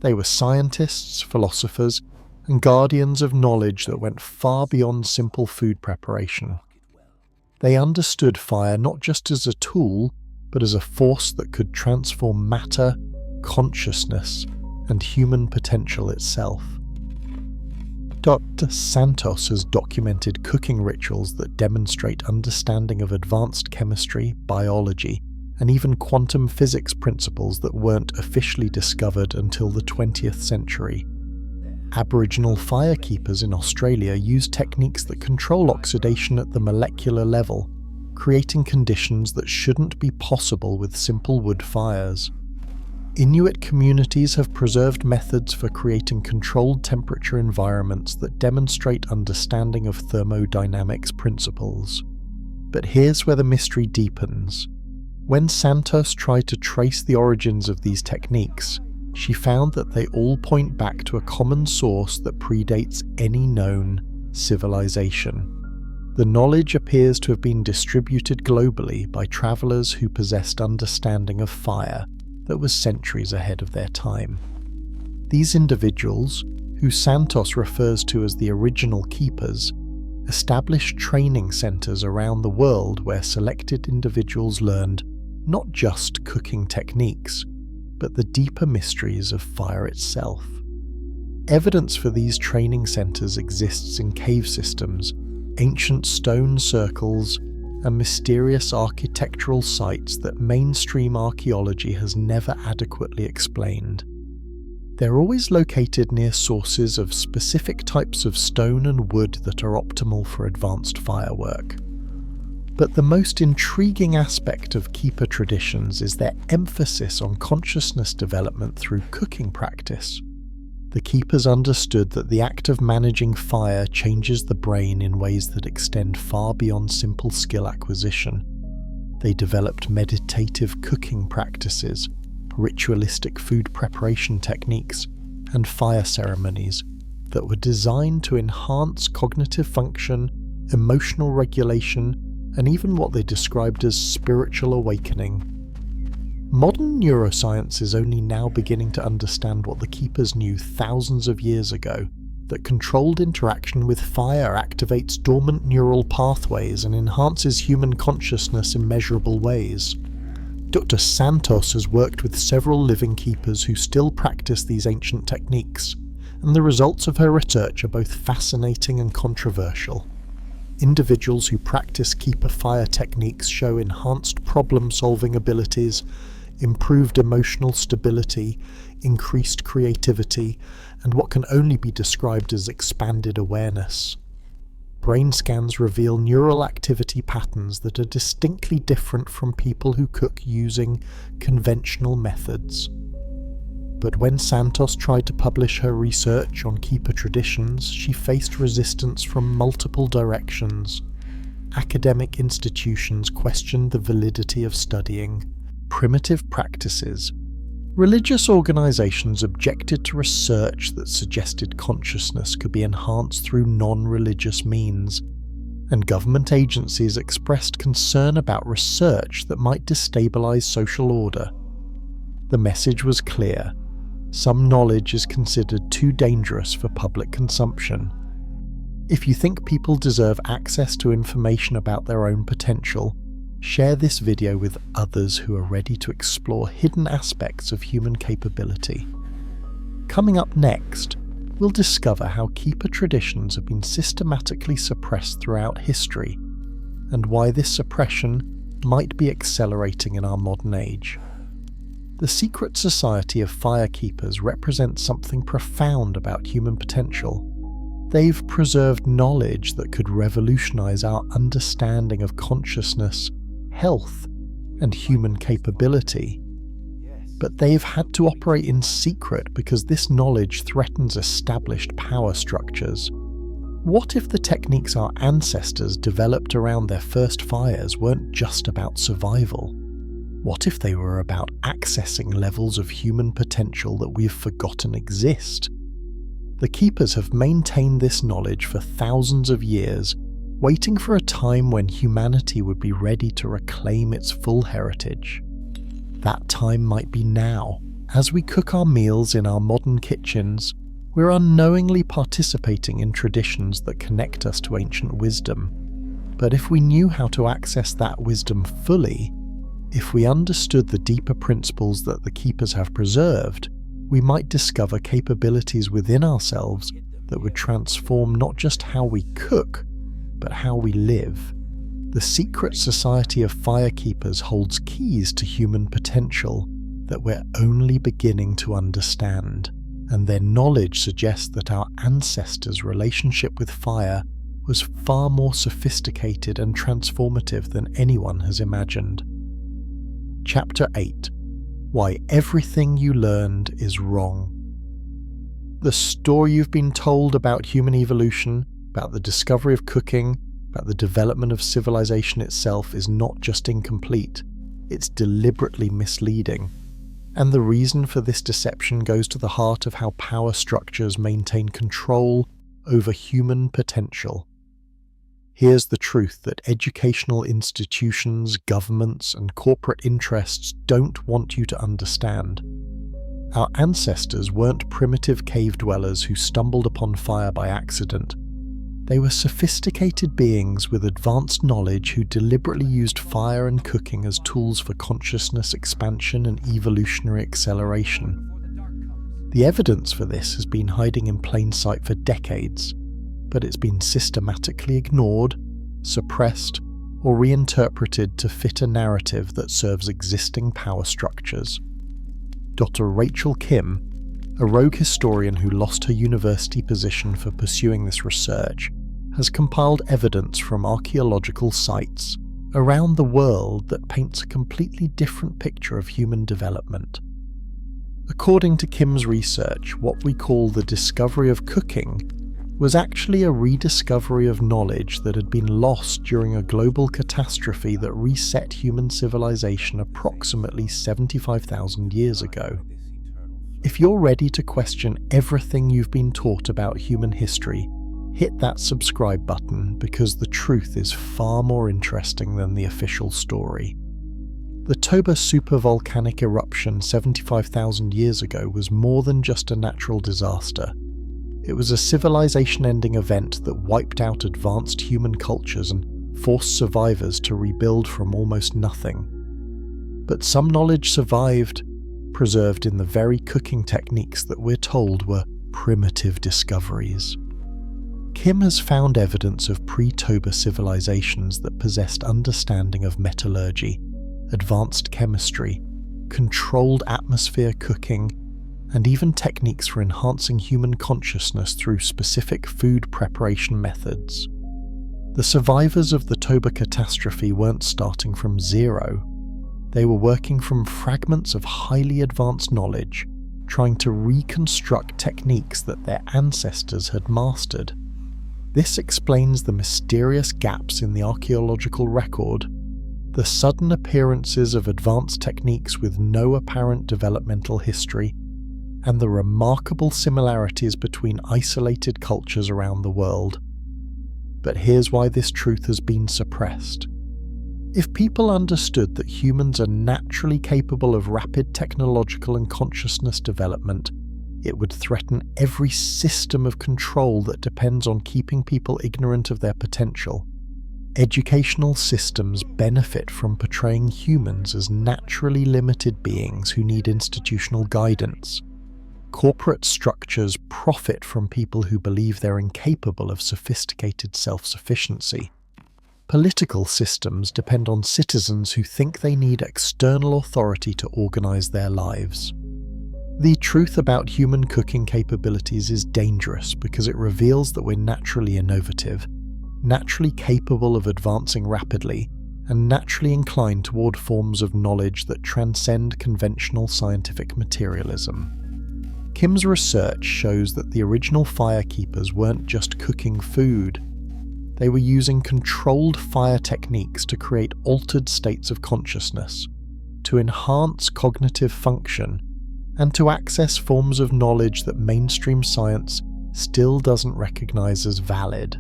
They were scientists, philosophers, and guardians of knowledge that went far beyond simple food preparation. They understood fire not just as a tool, but as a force that could transform matter, consciousness, and human potential itself. Dr. Santos has documented cooking rituals that demonstrate understanding of advanced chemistry, biology, and even quantum physics principles that weren't officially discovered until the 20th century. Aboriginal firekeepers in Australia use techniques that control oxidation at the molecular level, creating conditions that shouldn't be possible with simple wood fires. Inuit communities have preserved methods for creating controlled temperature environments that demonstrate understanding of thermodynamics principles. But here's where the mystery deepens. When Santos tried to trace the origins of these techniques, she found that they all point back to a common source that predates any known civilization. The knowledge appears to have been distributed globally by travelers who possessed understanding of fire that was centuries ahead of their time. These individuals, who Santos refers to as the original keepers, established training centers around the world where selected individuals learned not just cooking techniques, but the deeper mysteries of fire itself. Evidence for these training centers exists in cave systems, ancient stone circles, and mysterious architectural sites that mainstream archaeology has never adequately explained. They're always located near sources of specific types of stone and wood that are optimal for advanced firework. But the most intriguing aspect of keeper traditions is their emphasis on consciousness development through cooking practice. The keepers understood that the act of managing fire changes the brain in ways that extend far beyond simple skill acquisition. They developed meditative cooking practices, ritualistic food preparation techniques, and fire ceremonies that were designed to enhance cognitive function, emotional regulation, and even what they described as spiritual awakening. Modern neuroscience is only now beginning to understand what the keepers knew thousands of years ago, that controlled interaction with fire activates dormant neural pathways and enhances human consciousness in measurable ways. Dr. Santos has worked with several living keepers who still practice these ancient techniques, and the results of her research are both fascinating and controversial. Individuals who practice keeper fire techniques show enhanced problem-solving abilities, improved emotional stability, increased creativity, and what can only be described as expanded awareness. Brain scans reveal neural activity patterns that are distinctly different from people who cook using conventional methods. But when Santos tried to publish her research on keeper traditions, she faced resistance from multiple directions. Academic institutions questioned the validity of studying primitive practices. Religious organizations objected to research that suggested consciousness could be enhanced through non-religious means, and government agencies expressed concern about research that might destabilize social order. The message was clear: some knowledge is considered too dangerous for public consumption. If you think people deserve access to information about their own potential, share this video with others who are ready to explore hidden aspects of human capability. Coming up next, we'll discover how keeper traditions have been systematically suppressed throughout history, and why this suppression might be accelerating in our modern age. The secret society of firekeepers represents something profound about human potential. They've preserved knowledge that could revolutionize our understanding of consciousness, health, and human capability. But they've had to operate in secret because this knowledge threatens established power structures. What if the techniques our ancestors developed around their first fires weren't just about survival? What if they were about accessing levels of human potential that we've forgotten exist? The keepers have maintained this knowledge for thousands of years, waiting for a time when humanity would be ready to reclaim its full heritage. That time might be now. As we cook our meals in our modern kitchens, we're unknowingly participating in traditions that connect us to ancient wisdom. But if we knew how to access that wisdom fully, if we understood the deeper principles that the keepers have preserved, we might discover capabilities within ourselves that would transform not just how we cook, but how we live. The secret society of firekeepers holds keys to human potential that we're only beginning to understand, and their knowledge suggests that our ancestors' relationship with fire was far more sophisticated and transformative than anyone has imagined. Chapter 8: Why Everything You Learned is Wrong. The story you've been told about human evolution, about the discovery of cooking, about the development of civilization itself is not just incomplete, it's deliberately misleading. And the reason for this deception goes to the heart of how power structures maintain control over human potential. Here's the truth that educational institutions, governments, and corporate interests don't want you to understand. Our ancestors weren't primitive cave dwellers who stumbled upon fire by accident. They were sophisticated beings with advanced knowledge who deliberately used fire and cooking as tools for consciousness expansion and evolutionary acceleration. The evidence for this has been hiding in plain sight for decades, but it's been systematically ignored, suppressed, or reinterpreted to fit a narrative that serves existing power structures. Dr. Rachel Kim, a rogue historian who lost her university position for pursuing this research, has compiled evidence from archaeological sites around the world that paints a completely different picture of human development. According to Kim's research, what we call the discovery of cooking was actually a rediscovery of knowledge that had been lost during a global catastrophe that reset human civilization approximately 75,000 years ago. If you're ready to question everything you've been taught about human history, hit that subscribe button because the truth is far more interesting than the official story. The Toba supervolcanic eruption 75,000 years ago was more than just a natural disaster. It was a civilization-ending event that wiped out advanced human cultures and forced survivors to rebuild from almost nothing. But some knowledge survived, preserved in the very cooking techniques that we're told were primitive discoveries. Kim has found evidence of pre-Toba civilizations that possessed understanding of metallurgy, advanced chemistry, controlled atmosphere cooking, and even techniques for enhancing human consciousness through specific food preparation methods. The survivors of the Toba catastrophe weren't starting from zero. They were working from fragments of highly advanced knowledge, trying to reconstruct techniques that their ancestors had mastered. This explains the mysterious gaps in the archaeological record, the sudden appearances of advanced techniques with no apparent developmental history, and the remarkable similarities between isolated cultures around the world. But here's why this truth has been suppressed. If people understood that humans are naturally capable of rapid technological and consciousness development, it would threaten every system of control that depends on keeping people ignorant of their potential. Educational systems benefit from portraying humans as naturally limited beings who need institutional guidance. Corporate structures profit from people who believe they're incapable of sophisticated self-sufficiency. Political systems depend on citizens who think they need external authority to organize their lives. The truth about human cooking capabilities is dangerous because it reveals that we're naturally innovative, naturally capable of advancing rapidly, and naturally inclined toward forms of knowledge that transcend conventional scientific materialism. Kim's research shows that the original firekeepers weren't just cooking food. They were using controlled fire techniques to create altered states of consciousness, to enhance cognitive function, and to access forms of knowledge that mainstream science still doesn't recognize as valid.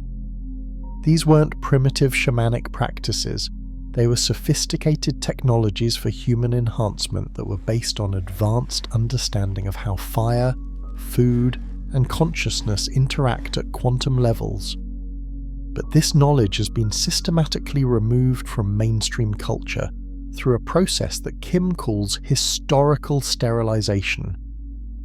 These weren't primitive shamanic practices. They were sophisticated technologies for human enhancement that were based on advanced understanding of how fire, food, and consciousness interact at quantum levels. But this knowledge has been systematically removed from mainstream culture through a process that Kim calls historical sterilization,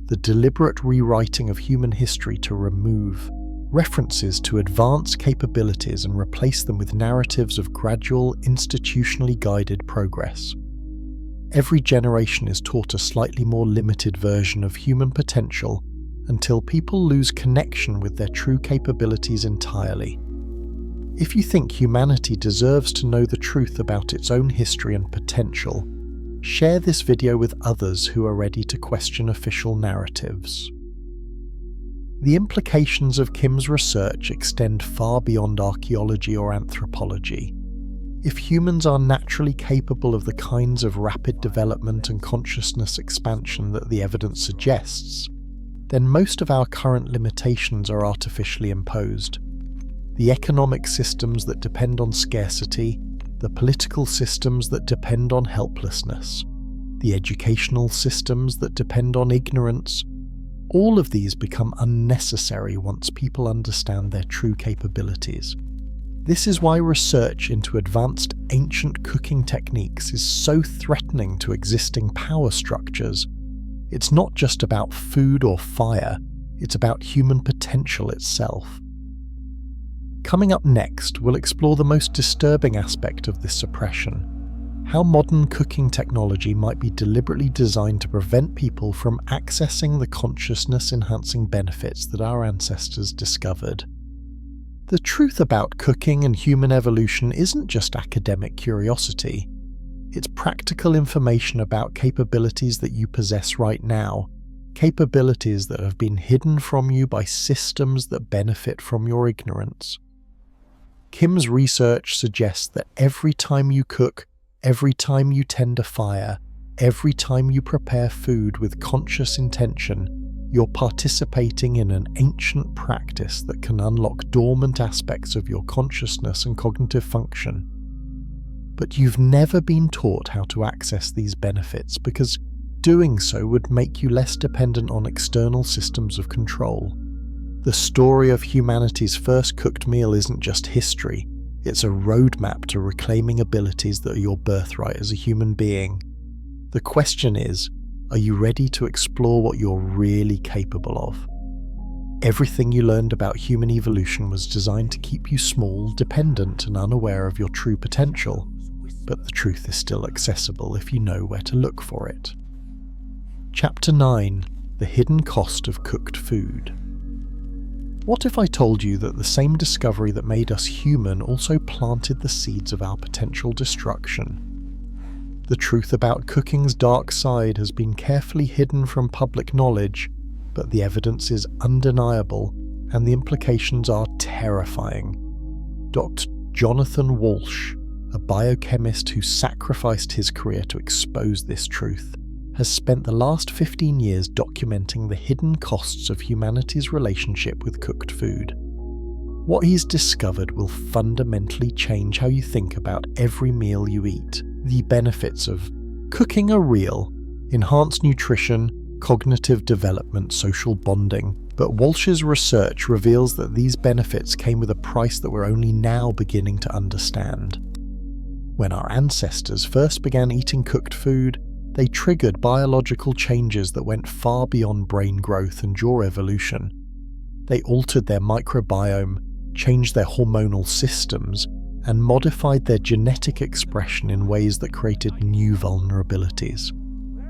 the deliberate rewriting of human history to remove references to advanced capabilities and replace them with narratives of gradual, institutionally guided progress. Every generation is taught a slightly more limited version of human potential until people lose connection with their true capabilities entirely. If you think humanity deserves to know the truth about its own history and potential, share this video with others who are ready to question official narratives. The implications of Kim's research extend far beyond archaeology or anthropology. If humans are naturally capable of the kinds of rapid development and consciousness expansion that the evidence suggests, then most of our current limitations are artificially imposed. The economic systems that depend on scarcity, the political systems that depend on helplessness, the educational systems that depend on ignorance, all of these become unnecessary once people understand their true capabilities. This is why research into advanced ancient cooking techniques is so threatening to existing power structures. It's not just about food or fire, it's about human potential itself. Coming up next, we'll explore the most disturbing aspect of this suppression: how modern cooking technology might be deliberately designed to prevent people from accessing the consciousness-enhancing benefits that our ancestors discovered. The truth about cooking and human evolution isn't just academic curiosity. It's practical information about capabilities that you possess right now, capabilities that have been hidden from you by systems that benefit from your ignorance. Kim's research suggests that every time you cook, every time you tend a fire, every time you prepare food with conscious intention, you're participating in an ancient practice that can unlock dormant aspects of your consciousness and cognitive function. But you've never been taught how to access these benefits because doing so would make you less dependent on external systems of control. The story of humanity's first cooked meal isn't just history, it's a roadmap to reclaiming abilities that are your birthright as a human being. The question is, are you ready to explore what you're really capable of? Everything you learned about human evolution was designed to keep you small, dependent, and unaware of your true potential. but the truth is still accessible if you know where to look for it. Chapter 9: The Hidden Cost of Cooked Food. What if I told you that the same discovery that made us human also planted the seeds of our potential destruction? The truth about cooking's dark side has been carefully hidden from public knowledge, but the evidence is undeniable and the implications are terrifying. Dr. Jonathan Walsh, a biochemist who sacrificed his career to expose this truth, has spent the last 15 years documenting the hidden costs of humanity's relationship with cooked food. What he's discovered will fundamentally change how you think about every meal you eat. The benefits of cooking are real: enhanced nutrition, cognitive development, social bonding. But Walsh's research reveals that these benefits came with a price that we're only now beginning to understand. When our ancestors first began eating cooked food, they triggered biological changes that went far beyond brain growth and jaw evolution. They altered their microbiome, changed their hormonal systems, and modified their genetic expression in ways that created new vulnerabilities.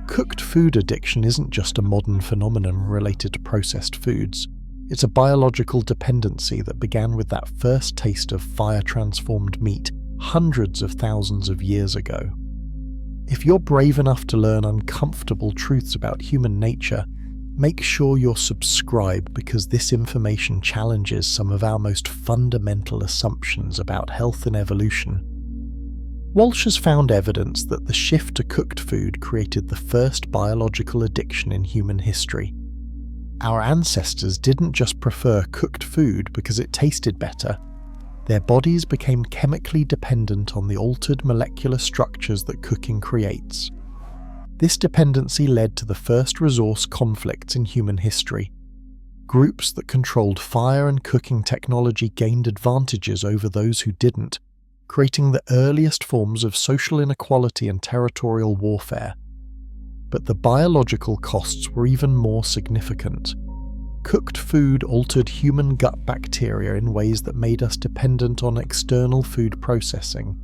Cooked food addiction isn't just a modern phenomenon related to processed foods. It's a biological dependency that began with that first taste of fire-transformed meat hundreds of thousands of years ago. If you're brave enough to learn uncomfortable truths about human nature, make sure you're subscribed, because this information challenges some of our most fundamental assumptions about health and evolution. Walsh has found evidence that the shift to cooked food created the first biological addiction in human history. Our ancestors didn't just prefer cooked food because it tasted better. Their bodies became chemically dependent on the altered molecular structures that cooking creates. This dependency led to the first resource conflicts in human history. Groups that controlled fire and cooking technology gained advantages over those who didn't, creating the earliest forms of social inequality and territorial warfare. But the biological costs were even more significant. Cooked food altered human gut bacteria in ways that made us dependent on external food processing.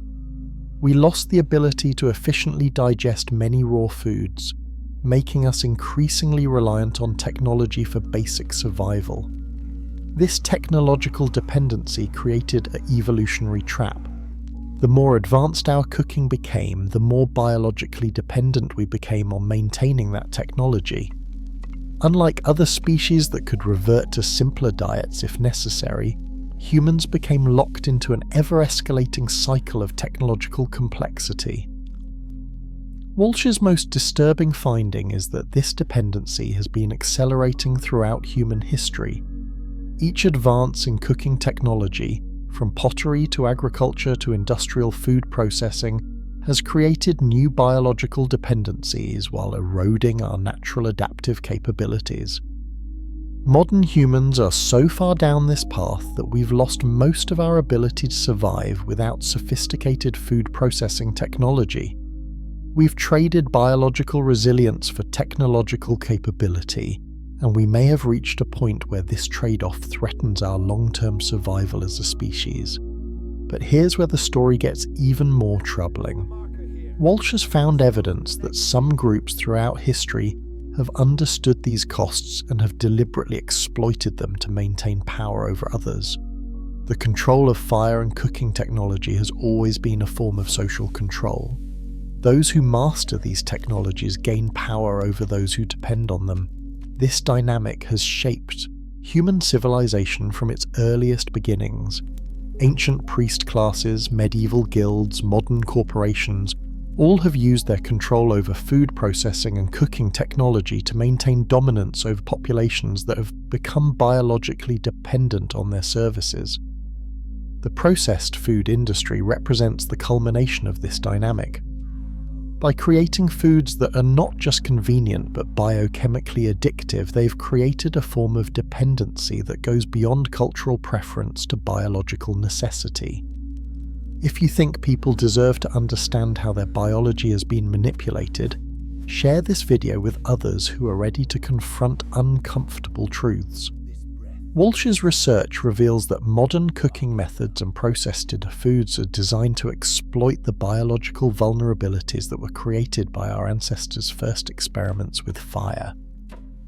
We lost the ability to efficiently digest many raw foods, making us increasingly reliant on technology for basic survival. This technological dependency created an evolutionary trap. The more advanced our cooking became, the more biologically dependent we became on maintaining that technology. Unlike other species that could revert to simpler diets if necessary, humans became locked into an ever-escalating cycle of technological complexity. Walsh's most disturbing finding is that this dependency has been accelerating throughout human history. Each advance in cooking technology, from pottery to agriculture to industrial food processing, has created new biological dependencies while eroding our natural adaptive capabilities. Modern humans are so far down this path that we've lost most of our ability to survive without sophisticated food processing technology. We've traded biological resilience for technological capability, and we may have reached a point where this trade-off threatens our long-term survival as a species. But here's where the story gets even more troubling. Walsh has found evidence that some groups throughout history have understood these costs and have deliberately exploited them to maintain power over others. The control of fire and cooking technology has always been a form of social control. Those who master these technologies gain power over those who depend on them. This dynamic has shaped human civilization from its earliest beginnings. Ancient priest classes, medieval guilds, modern corporations, all have used their control over food processing and cooking technology to maintain dominance over populations that have become biologically dependent on their services. The processed food industry represents the culmination of this dynamic. By creating foods that are not just convenient but biochemically addictive, they've created a form of dependency that goes beyond cultural preference to biological necessity. If you think people deserve to understand how their biology has been manipulated, share this video with others who are ready to confront uncomfortable truths. Walsh's research reveals that modern cooking methods and processed foods are designed to exploit the biological vulnerabilities that were created by our ancestors' first experiments with fire.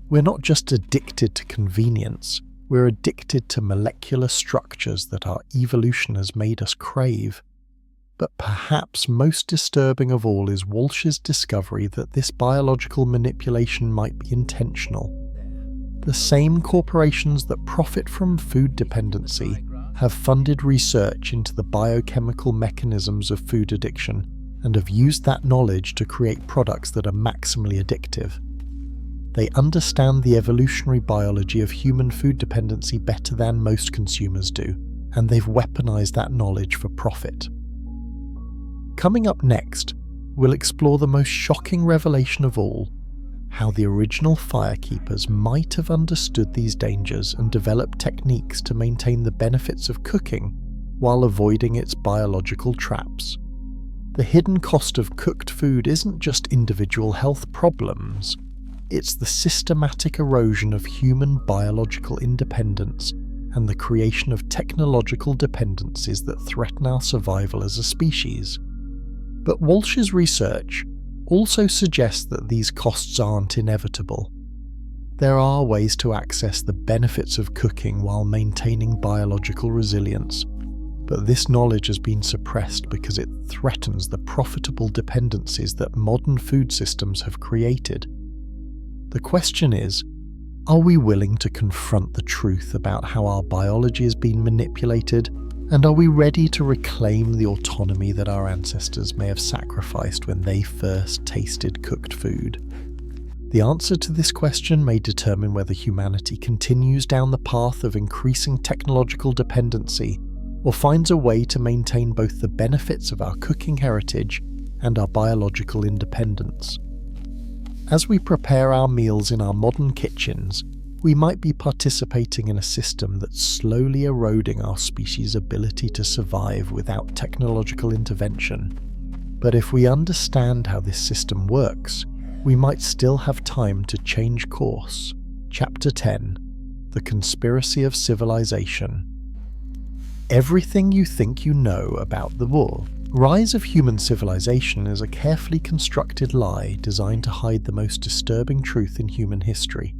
We're not just addicted to convenience, we're addicted to molecular structures that our evolution has made us crave. But perhaps most disturbing of all is Walsh's discovery that this biological manipulation might be intentional. The same corporations that profit from food dependency have funded research into the biochemical mechanisms of food addiction and have used that knowledge to create products that are maximally addictive. They understand the evolutionary biology of human food dependency better than most consumers do, and they've weaponized that knowledge for profit. Coming up next, we'll explore the most shocking revelation of all: how the original firekeepers might have understood these dangers and developed techniques to maintain the benefits of cooking while avoiding its biological traps. The hidden cost of cooked food isn't just individual health problems, it's the systematic erosion of human biological independence and the creation of technological dependencies that threaten our survival as a species. But Walsh's research also suggests that these costs aren't inevitable. There are ways to access the benefits of cooking while maintaining biological resilience, but this knowledge has been suppressed because it threatens the profitable dependencies that modern food systems have created. The question is, are we willing to confront the truth about how our biology has been manipulated, and are we ready to reclaim the autonomy that our ancestors may have sacrificed when they first tasted cooked food? The answer to this question may determine whether humanity continues down the path of increasing technological dependency or finds a way to maintain both the benefits of our cooking heritage and our biological independence. As we prepare our meals in our modern kitchens, we might be participating in a system that's slowly eroding our species' ability to survive without technological intervention. But if we understand how this system works, we might still have time to change course. Chapter 10: The Conspiracy of Civilization. Everything you think you know about the rise of human civilization is a carefully constructed lie designed to hide the most disturbing truth in human history.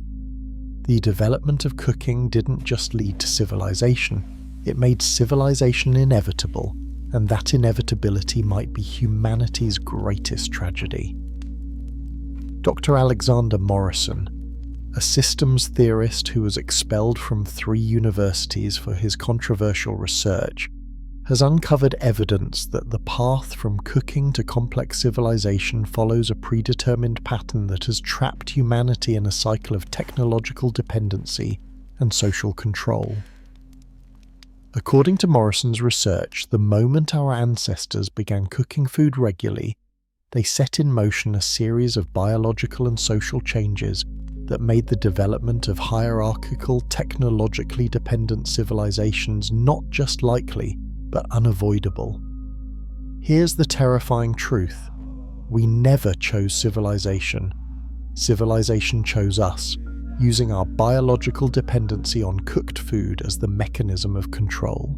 The development of cooking didn't just lead to civilization, it made civilization inevitable, and that inevitability might be humanity's greatest tragedy. Dr. Alexander Morrison, a systems theorist who was expelled from 3 universities for his controversial research, has uncovered evidence that the path from cooking to complex civilization follows a predetermined pattern that has trapped humanity in a cycle of technological dependency and social control. According to Morrison's research, the moment our ancestors began cooking food regularly, they set in motion a series of biological and social changes that made the development of hierarchical, technologically dependent civilizations not just likely, but unavoidable. Here's the terrifying truth: we never chose civilization. Civilization chose us, using our biological dependency on cooked food as the mechanism of control.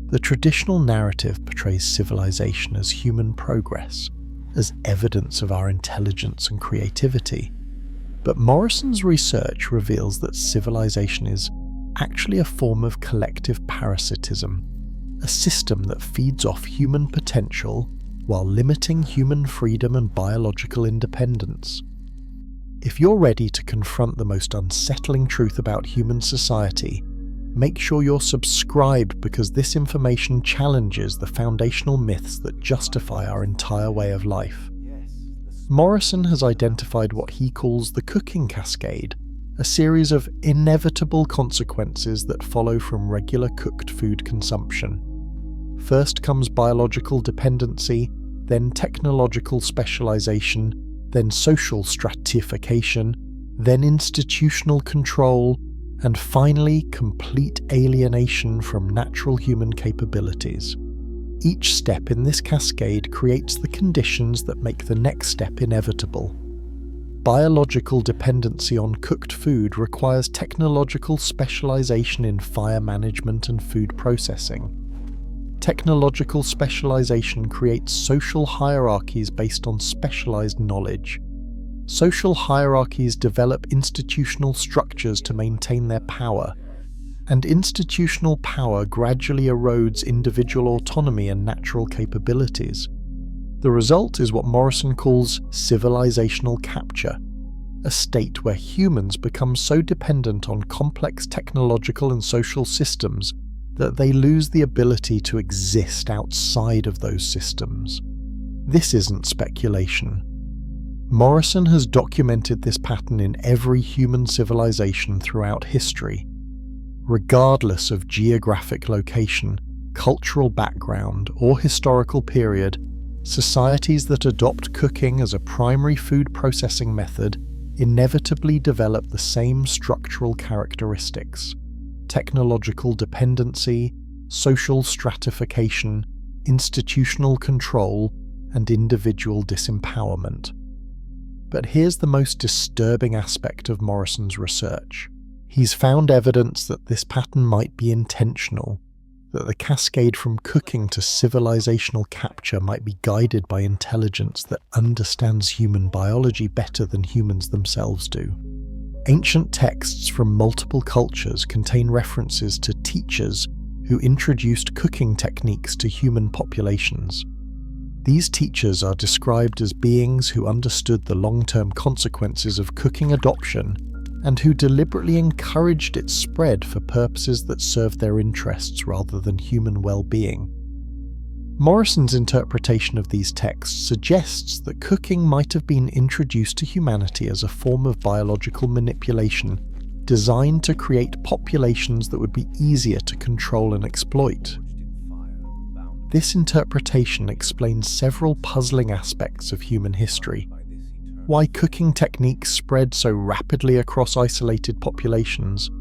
The traditional narrative portrays civilization as human progress, as evidence of our intelligence and creativity. But Morrison's research reveals that civilization is actually a form of collective parasitism, a system that feeds off human potential while limiting human freedom and biological independence. If you're ready to confront the most unsettling truth about human society, make sure you're subscribed, because this information challenges the foundational myths that justify our entire way of life. Morrison has identified what he calls the cooking cascade, a series of inevitable consequences that follow from regular cooked food consumption. First comes biological dependency, then technological specialization, then social stratification, then institutional control, and finally complete alienation from natural human capabilities. Each step in this cascade creates the conditions that make the next step inevitable. biological dependency on cooked food requires technological specialization in fire management and food processing. Technological specialization creates social hierarchies based on specialized knowledge. Social hierarchies develop institutional structures to maintain their power, and institutional power gradually erodes individual autonomy and natural capabilities. The result is what Morrison calls civilizational capture, a state where humans become so dependent on complex technological and social systems that they lose the ability to exist outside of those systems. This isn't speculation. Morrison has documented this pattern in every human civilization throughout history. Regardless of geographic location, cultural background, or historical period, societies that adopt cooking as a primary food processing method inevitably develop the same structural characteristics: technological dependency, social stratification, institutional control, and individual disempowerment. But here's the most disturbing aspect of Morrison's research. He's found evidence that this pattern might be intentional, that the cascade from cooking to civilizational capture might be guided by intelligence that understands human biology better than humans themselves do. Ancient texts from multiple cultures contain references to teachers who introduced cooking techniques to human populations. These teachers are described as beings who understood the long-term consequences of cooking adoption and who deliberately encouraged its spread for purposes that served their interests rather than human well-being. Morrison's interpretation of these texts suggests that cooking might have been introduced to humanity as a form of biological manipulation designed to create populations that would be easier to control and exploit. This interpretation explains several puzzling aspects of human history. Why cooking techniques spread so rapidly across isolated populations,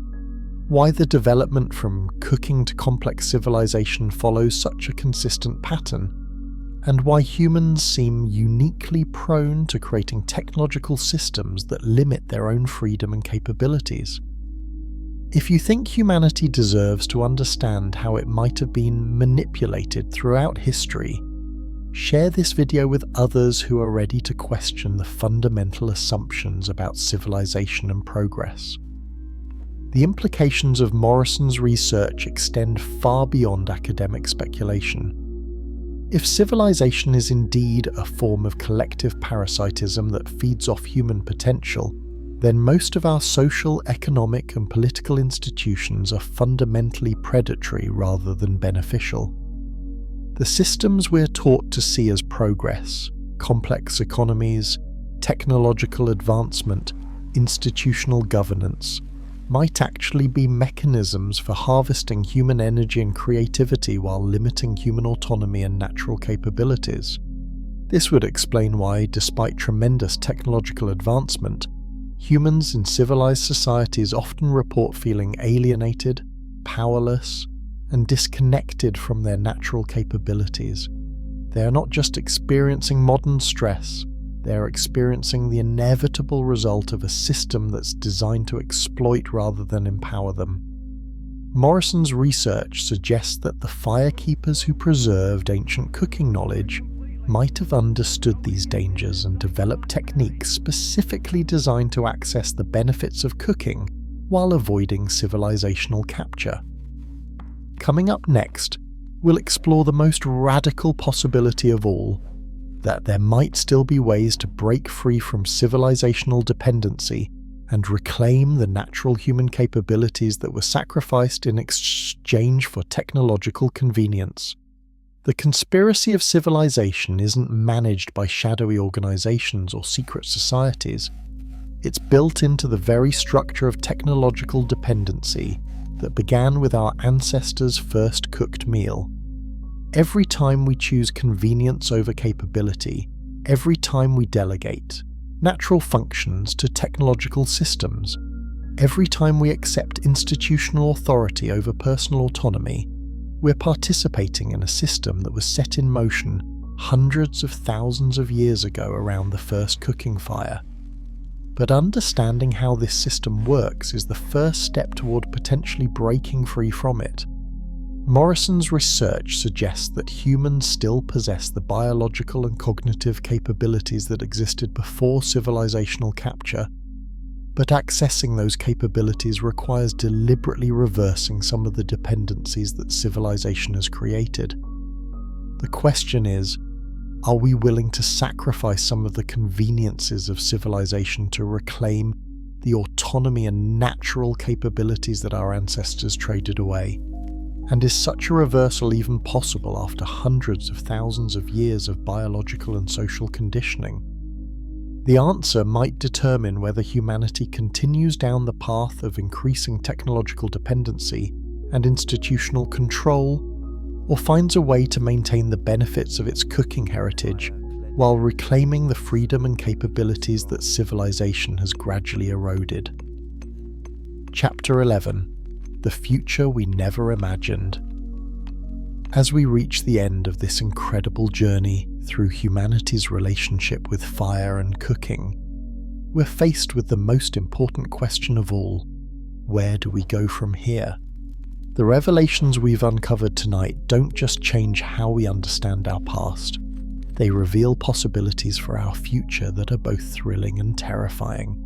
why the development from cooking to complex civilization follows such a consistent pattern, and why humans seem uniquely prone to creating technological systems that limit their own freedom and capabilities. If you think humanity deserves to understand how it might have been manipulated throughout history, share this video with others who are ready to question the fundamental assumptions about civilization and progress. The implications of Morrison's research extend far beyond academic speculation. If civilization is indeed a form of collective parasitism that feeds off human potential, then most of our social, economic, and political institutions are fundamentally predatory rather than beneficial. The systems we're taught to see as progress, complex economies, technological advancement, institutional governance, might actually be mechanisms for harvesting human energy and creativity while limiting human autonomy and natural capabilities. This would explain why, despite tremendous technological advancement, humans in civilized societies often report feeling alienated, powerless, and disconnected from their natural capabilities. They are not just experiencing modern stress, they are experiencing the inevitable result of a system that's designed to exploit rather than empower them. Morrison's research suggests that the firekeepers who preserved ancient cooking knowledge might have understood these dangers and developed techniques specifically designed to access the benefits of cooking while avoiding civilizational capture. Coming up next, we'll explore the most radical possibility of all, that there might still be ways to break free from civilizational dependency and reclaim the natural human capabilities that were sacrificed in exchange for technological convenience. The conspiracy of civilization isn't managed by shadowy organizations or secret societies. It's built into the very structure of technological dependency that began with our ancestors' first cooked meal. Every time we choose convenience over capability, every time we delegate natural functions to technological systems, every time we accept institutional authority over personal autonomy, we're participating in a system that was set in motion hundreds of thousands of years ago around the first cooking fire. But understanding how this system works is the first step toward potentially breaking free from it. Morrison's research suggests that humans still possess the biological and cognitive capabilities that existed before civilizational capture, but accessing those capabilities requires deliberately reversing some of the dependencies that civilization has created. The question is, are we willing to sacrifice some of the conveniences of civilization to reclaim the autonomy and natural capabilities that our ancestors traded away? And is such a reversal even possible after hundreds of thousands of years of biological and social conditioning? The answer might determine whether humanity continues down the path of increasing technological dependency and institutional control, or finds a way to maintain the benefits of its cooking heritage while reclaiming the freedom and capabilities that civilization has gradually eroded. Chapter 11: The Future We Never Imagined. As we reach the end of this incredible journey through humanity's relationship with fire and cooking, we're faced with the most important question of all: where do we go from here? The revelations we've uncovered tonight don't just change how we understand our past. They reveal possibilities for our future that are both thrilling and terrifying.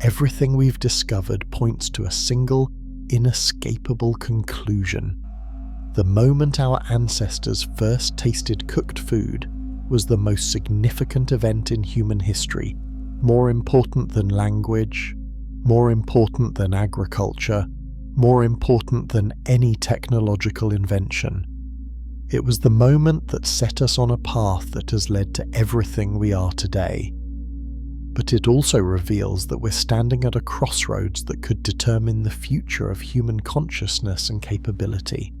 Everything we've discovered points to a single, inescapable conclusion. The moment our ancestors first tasted cooked food was the most significant event in human history, more important than language, more important than agriculture, more important than any technological invention. It was the moment that set us on a path that has led to everything we are today. But it also reveals that we're standing at a crossroads that could determine the future of human consciousness and capability.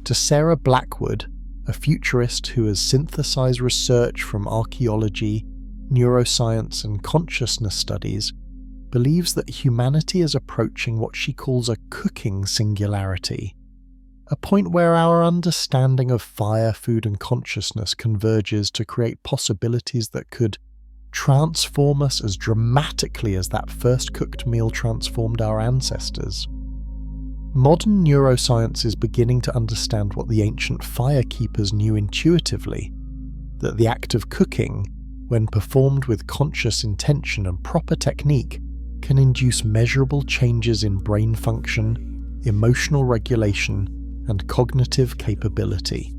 To Sarah Blackwood, a futurist who has synthesized research from archaeology, neuroscience, and consciousness studies, believes that humanity is approaching what she calls a cooking singularity, a point where our understanding of fire, food, and consciousness converges to create possibilities that could transform us as dramatically as that first cooked meal transformed our ancestors. Modern neuroscience is beginning to understand what the ancient fire keepers knew intuitively, that the act of cooking, when performed with conscious intention and proper technique, can induce measurable changes in brain function, emotional regulation, and cognitive capability.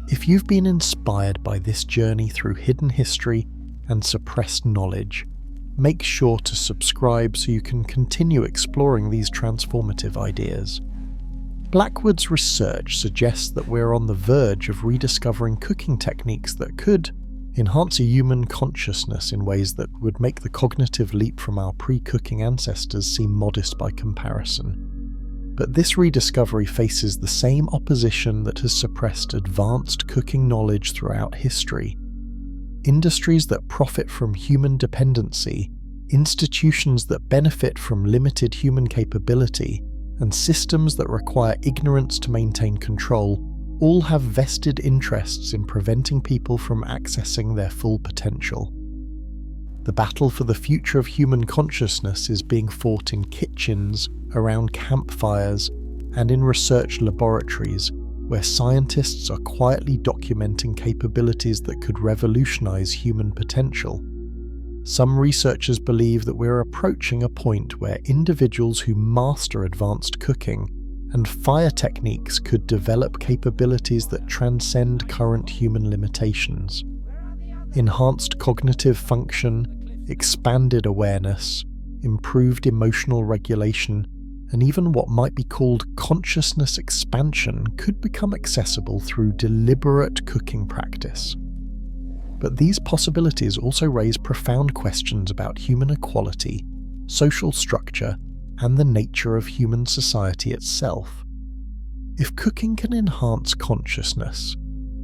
If you've been inspired by this journey through hidden history and suppressed knowledge, make sure to subscribe so you can continue exploring these transformative ideas. Blackwood's research suggests that we're on the verge of rediscovering cooking techniques that could enhance a human consciousness in ways that would make the cognitive leap from our pre-cooking ancestors seem modest by comparison. But this rediscovery faces the same opposition that has suppressed advanced cooking knowledge throughout history. Industries that profit from human dependency, institutions that benefit from limited human capability, and systems that require ignorance to maintain control all have vested interests in preventing people from accessing their full potential. The battle for the future of human consciousness is being fought in kitchens, around campfires, and in research laboratories, where scientists are quietly documenting capabilities that could revolutionize human potential. Some researchers believe that we're approaching a point where individuals who master advanced cooking and fire techniques could develop capabilities that transcend current human limitations. Enhanced cognitive function, expanded awareness, improved emotional regulation, and even what might be called consciousness expansion could become accessible through deliberate cooking practice. But these possibilities also raise profound questions about human equality, social structure, and the nature of human society itself. If cooking can enhance consciousness,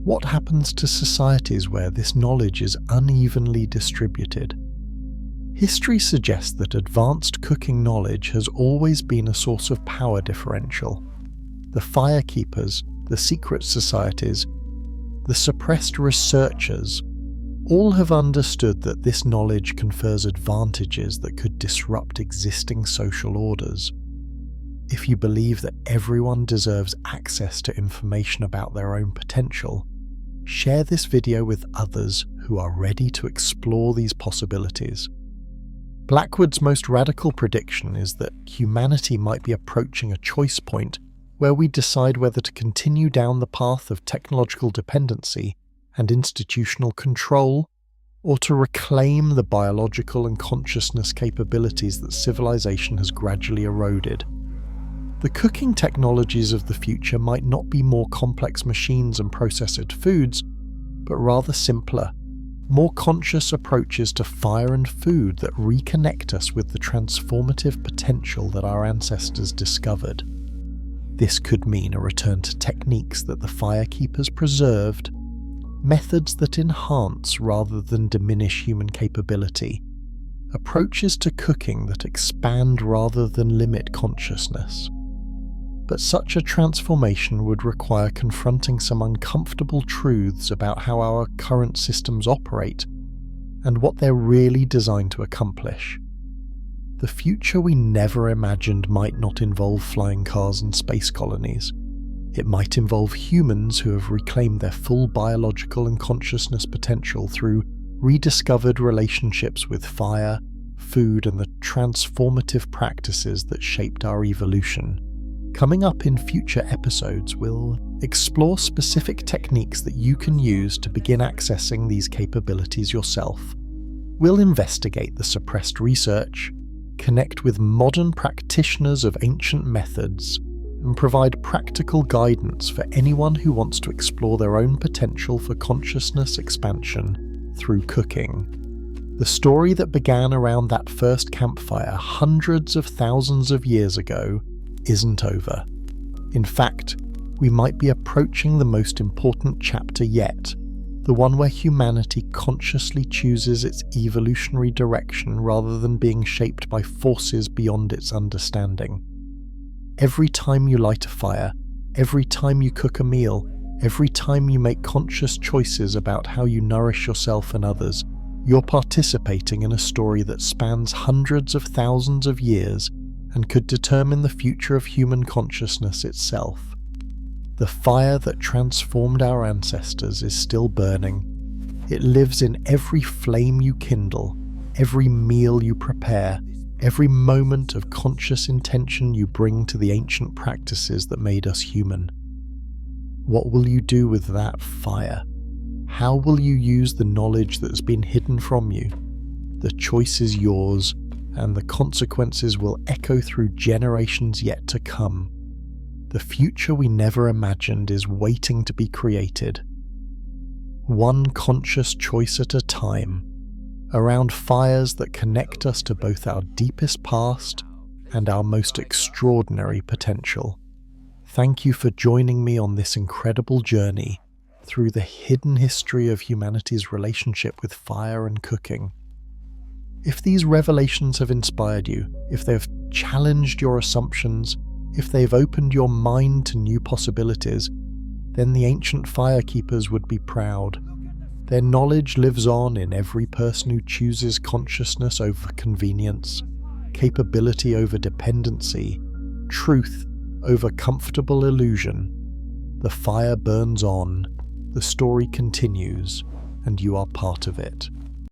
what happens to societies where this knowledge is unevenly distributed? History suggests that advanced cooking knowledge has always been a source of power differential. The fire keepers, the secret societies, the suppressed researchers, All have understood that this knowledge confers advantages that could disrupt existing social orders. If you believe that everyone deserves access to information about their own potential, share this video with others who are ready to explore these possibilities. Blackwood's most radical prediction is that humanity might be approaching a choice point where we decide whether to continue down the path of technological dependency and institutional control, or to reclaim the biological and consciousness capabilities that civilization has gradually eroded. The cooking technologies of the future might not be more complex machines and processed foods, but rather simpler, more conscious approaches to fire and food that reconnect us with the transformative potential that our ancestors discovered. This could mean a return to techniques that the firekeepers preserved, methods that enhance rather than diminish human capability, approaches to cooking that expand rather than limit consciousness. But such a transformation would require confronting some uncomfortable truths about how our current systems operate and what they're really designed to accomplish. The future we never imagined might not involve flying cars and space colonies. It might involve humans who have reclaimed their full biological and consciousness potential through rediscovered relationships with fire, food, and the transformative practices that shaped our evolution. Coming up in future episodes, we'll explore specific techniques that you can use to begin accessing these capabilities yourself. We'll investigate the suppressed research, connect with modern practitioners of ancient methods, and provide practical guidance for anyone who wants to explore their own potential for consciousness expansion through cooking. The story that began around that first campfire hundreds of thousands of years ago isn't over. In fact, we might be approaching the most important chapter yet, the one where humanity consciously chooses its evolutionary direction rather than being shaped by forces beyond its understanding. Every time you light a fire, every time you cook a meal, every time you make conscious choices about how you nourish yourself and others, you're participating in a story that spans hundreds of thousands of years and could determine the future of human consciousness itself. The fire that transformed our ancestors is still burning. It lives in every flame you kindle, every meal you prepare, every moment of conscious intention you bring to the ancient practices that made us human. What will you do with that fire? How will you use the knowledge that has been hidden from you? The choice is yours, and the consequences will echo through generations yet to come. The future we never imagined is waiting to be created. One conscious choice at a time, around fires that connect us to both our deepest past and our most extraordinary potential. Thank you for joining me on this incredible journey through the hidden history of humanity's relationship with fire and cooking. If these revelations have inspired you, if they've challenged your assumptions, if they've opened your mind to new possibilities, then the ancient firekeepers would be proud. Their knowledge lives on in every person who chooses consciousness over convenience, capability over dependency, truth over comfortable illusion. The fire burns on, the story continues, and you are part of it.